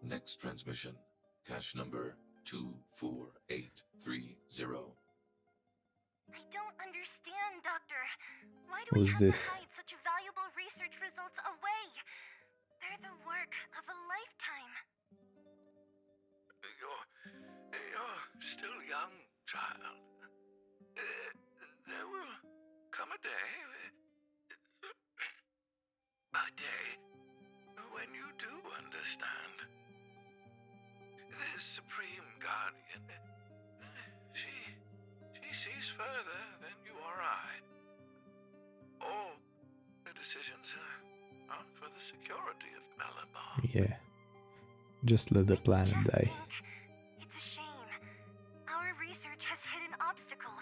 [SPEAKER 13] Next transmission. Cache number 24830.
[SPEAKER 11] I don't understand, Doctor. Why do we
[SPEAKER 1] Who's
[SPEAKER 11] have
[SPEAKER 1] this?
[SPEAKER 11] to hide such valuable research results away? They're the work of a lifetime.
[SPEAKER 15] You're still young, child. There will come a day when you do understand. This Supreme Guardian, she sees further than you or I. All the decisions are for the security of Belobog.
[SPEAKER 1] Yeah. Just let the planet die.
[SPEAKER 11] It's a shame. Our research has hit an obstacle.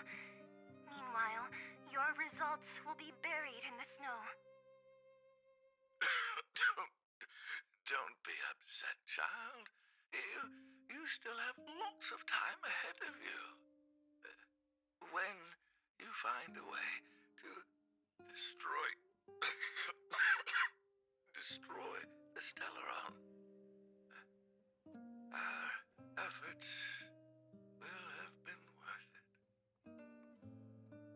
[SPEAKER 11] Meanwhile, your results will be buried in the snow.
[SPEAKER 15] Don't be upset, child. You still have lots of time ahead of you. When you find a way to destroy the Stellaron, our efforts will have been worth it.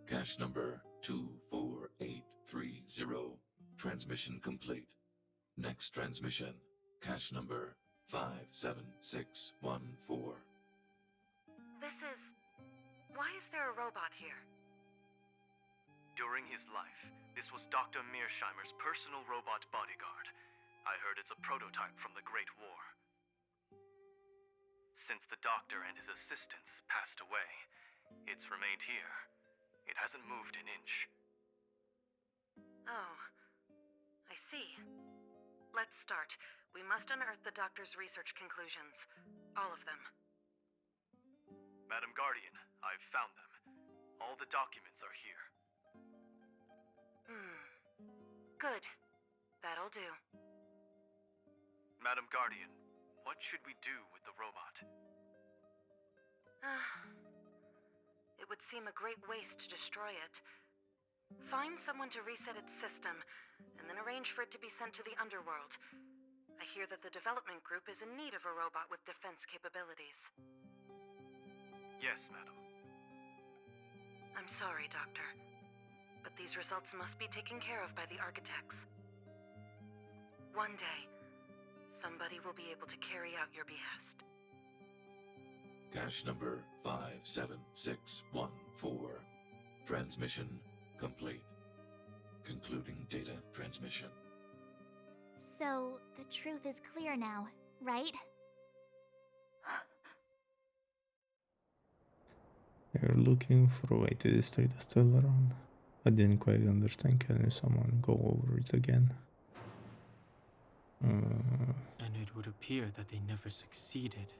[SPEAKER 13] Cache number 24830. Transmission complete. Next transmission. Cache number 57614.
[SPEAKER 8] Why is there a robot here?
[SPEAKER 16] During his life, this was Dr. Mearsheimer's personal robot bodyguard. I heard it's a prototype from the Great War. Since the doctor and his assistants passed away, it's remained here. It hasn't moved an inch.
[SPEAKER 8] Oh, I see. Let's start. We must unearth the doctor's research conclusions. All of them.
[SPEAKER 16] Madam Guardian, I've found them. All the documents are here.
[SPEAKER 8] Good. That'll do.
[SPEAKER 16] Madam Guardian, what should we do with the robot?
[SPEAKER 8] It would seem a great waste to destroy it. Find someone to reset its system, and then arrange for it to be sent to the underworld. I hear that the development group is in need of a robot with defense capabilities.
[SPEAKER 16] Yes, madam.
[SPEAKER 8] I'm sorry, Doctor, but these results must be taken care of by the architects. One day, somebody will be able to carry out your behest.
[SPEAKER 13] Cache number 57614. Transmission complete. Concluding data transmission.
[SPEAKER 11] So, the truth is clear now, right?
[SPEAKER 1] They're looking for a way to destroy the Stellaron. I didn't quite understand. Can someone go over it again?
[SPEAKER 3] And it would appear that they never succeeded.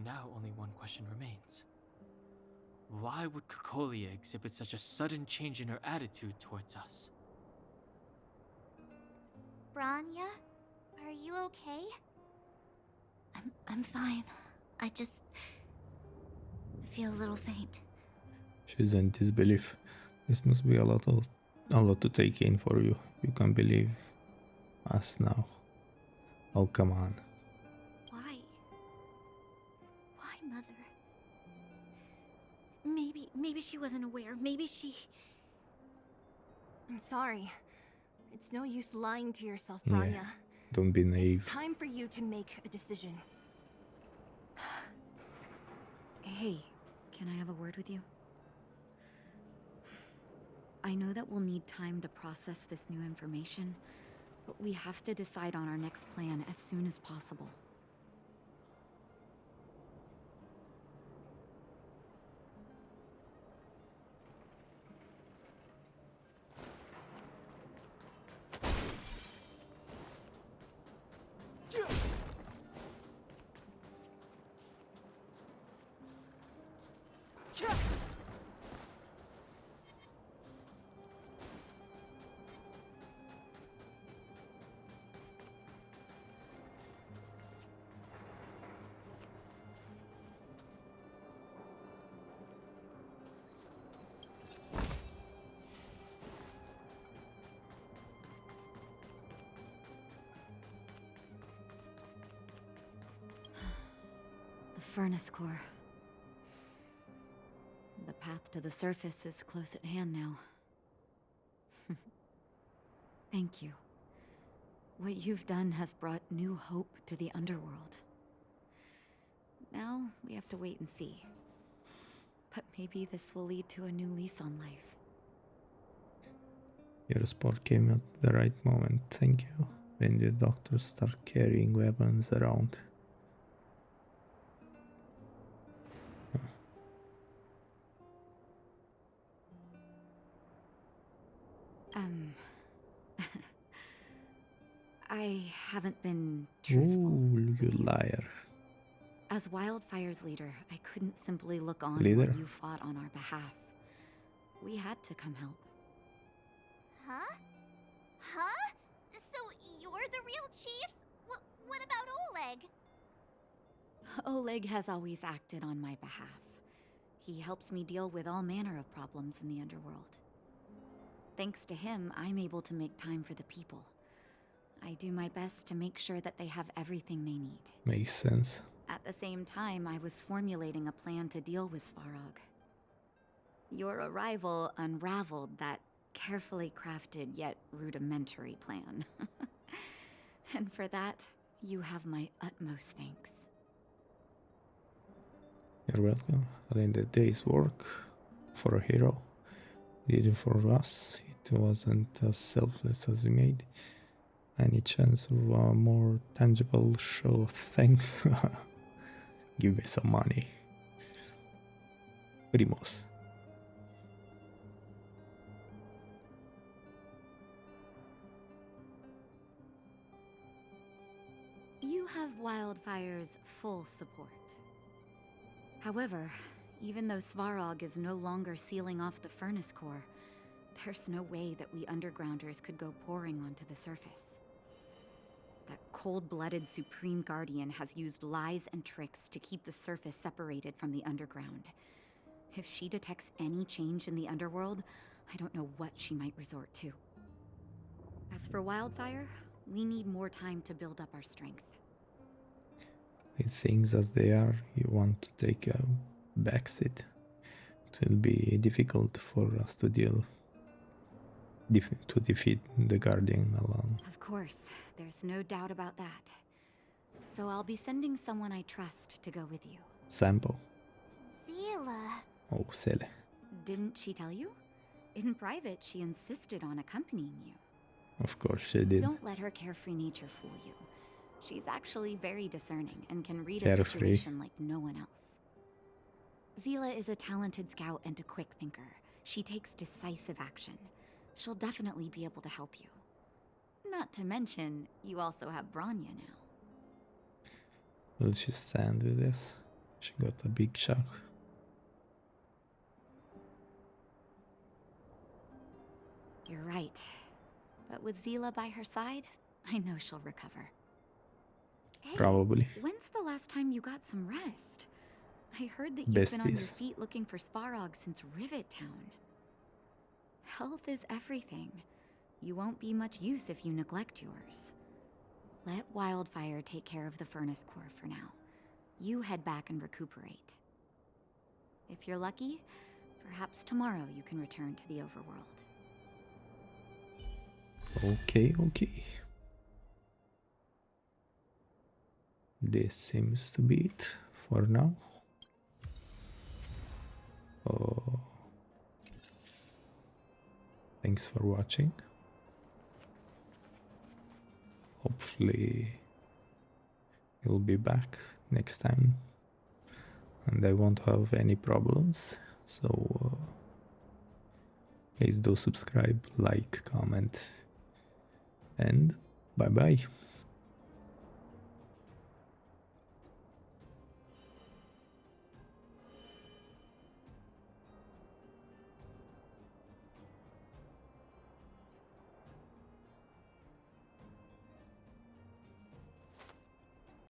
[SPEAKER 3] Now only one question remains. Why would Kokolia exhibit such a sudden change in her attitude towards us?
[SPEAKER 11] Branya? Are you okay?
[SPEAKER 2] I'm fine. I feel a little faint.
[SPEAKER 1] She's in disbelief. This must be a lot to take in for you. You can't believe us now. Oh, come on.
[SPEAKER 2] Why? Why, Mother? Maybe she wasn't aware. Maybe she...
[SPEAKER 5] I'm sorry. It's no use lying to yourself,
[SPEAKER 1] Yeah,
[SPEAKER 5] Branya.
[SPEAKER 1] don't be naive.
[SPEAKER 5] It's time for you to make a decision.
[SPEAKER 14] Hey, can I have a word with you? I know that we'll need time to process this new information, but we have to decide on our next plan as soon as possible. furnace core. The path to the surface is close at hand now. Thank you. What you've done has brought new hope to the underworld. Now, we have to wait and see. But maybe this will lead to a new lease on life.
[SPEAKER 1] Your support came at the right moment, thank you. When the doctors start carrying weapons around.
[SPEAKER 14] I haven't been truthful.
[SPEAKER 1] Ooh, you liar.
[SPEAKER 14] As Wildfire's leader, I couldn't simply look on
[SPEAKER 1] Leader?
[SPEAKER 14] while you fought on our behalf. We had to come help.
[SPEAKER 11] Huh? Huh? So you're the real chief? What about Oleg?
[SPEAKER 14] Oleg has always acted on my behalf. He helps me deal with all manner of problems in the underworld. Thanks to him, I'm able to make time for the people. I do my best to make sure that they have everything they need.
[SPEAKER 1] Makes sense.
[SPEAKER 14] At the same time, I was formulating a plan to deal with Svarog. Your arrival unraveled that carefully crafted yet rudimentary plan. And for that, you have my utmost thanks.
[SPEAKER 1] You're welcome. At the end of the day's work for a hero. Did it for us. It wasn't as selfless as we made. Any chance of a more tangible show of thanks? Give me some money. Primos.
[SPEAKER 14] You have Wildfire's full support. However, even though Svarog is no longer sealing off the furnace core, there's no way that we undergrounders could go pouring onto the surface. That cold-blooded Supreme Guardian has used lies and tricks to keep the surface separated from the underground. If she detects any change in the underworld, I don't know what she might resort to. As for Wildfire, we need more time to build up our strength.
[SPEAKER 1] With things as they are, you want to take a backseat. It will be difficult for us to defeat the Guardian alone.
[SPEAKER 14] Of course, there's no doubt about that. So I'll be sending someone I trust to go with you.
[SPEAKER 1] Sampo.
[SPEAKER 11] Zila.
[SPEAKER 1] Oh, Sele.
[SPEAKER 14] Didn't she tell you? In private, she insisted on accompanying you.
[SPEAKER 1] Of course she did.
[SPEAKER 14] Don't let her carefree nature fool you. She's actually very discerning and can read a
[SPEAKER 1] Carefree.
[SPEAKER 14] situation like no one else. Zila is a talented scout and a quick thinker. She takes decisive action. She'll definitely be able to help you. Not to mention, you also have Branya now.
[SPEAKER 1] Will she stand with this? She got a big shock.
[SPEAKER 14] You're right. But with Zila by her side, I know she'll recover. Hey,
[SPEAKER 1] Probably.
[SPEAKER 14] when's the last time you got some rest? I heard that you've been on your
[SPEAKER 1] Besties.
[SPEAKER 14] feet looking for Svarog since Rivet Town. Health is everything. You won't be much use if you neglect yours. Let Wildfire take care of the furnace core for now. You head back and recuperate. If you're lucky, perhaps tomorrow you can return to the overworld.
[SPEAKER 1] Okay. This seems to be it for now. Thanks for watching. Hopefully you'll be back next time and I won't have any problems. So please do subscribe, like, comment, and bye bye.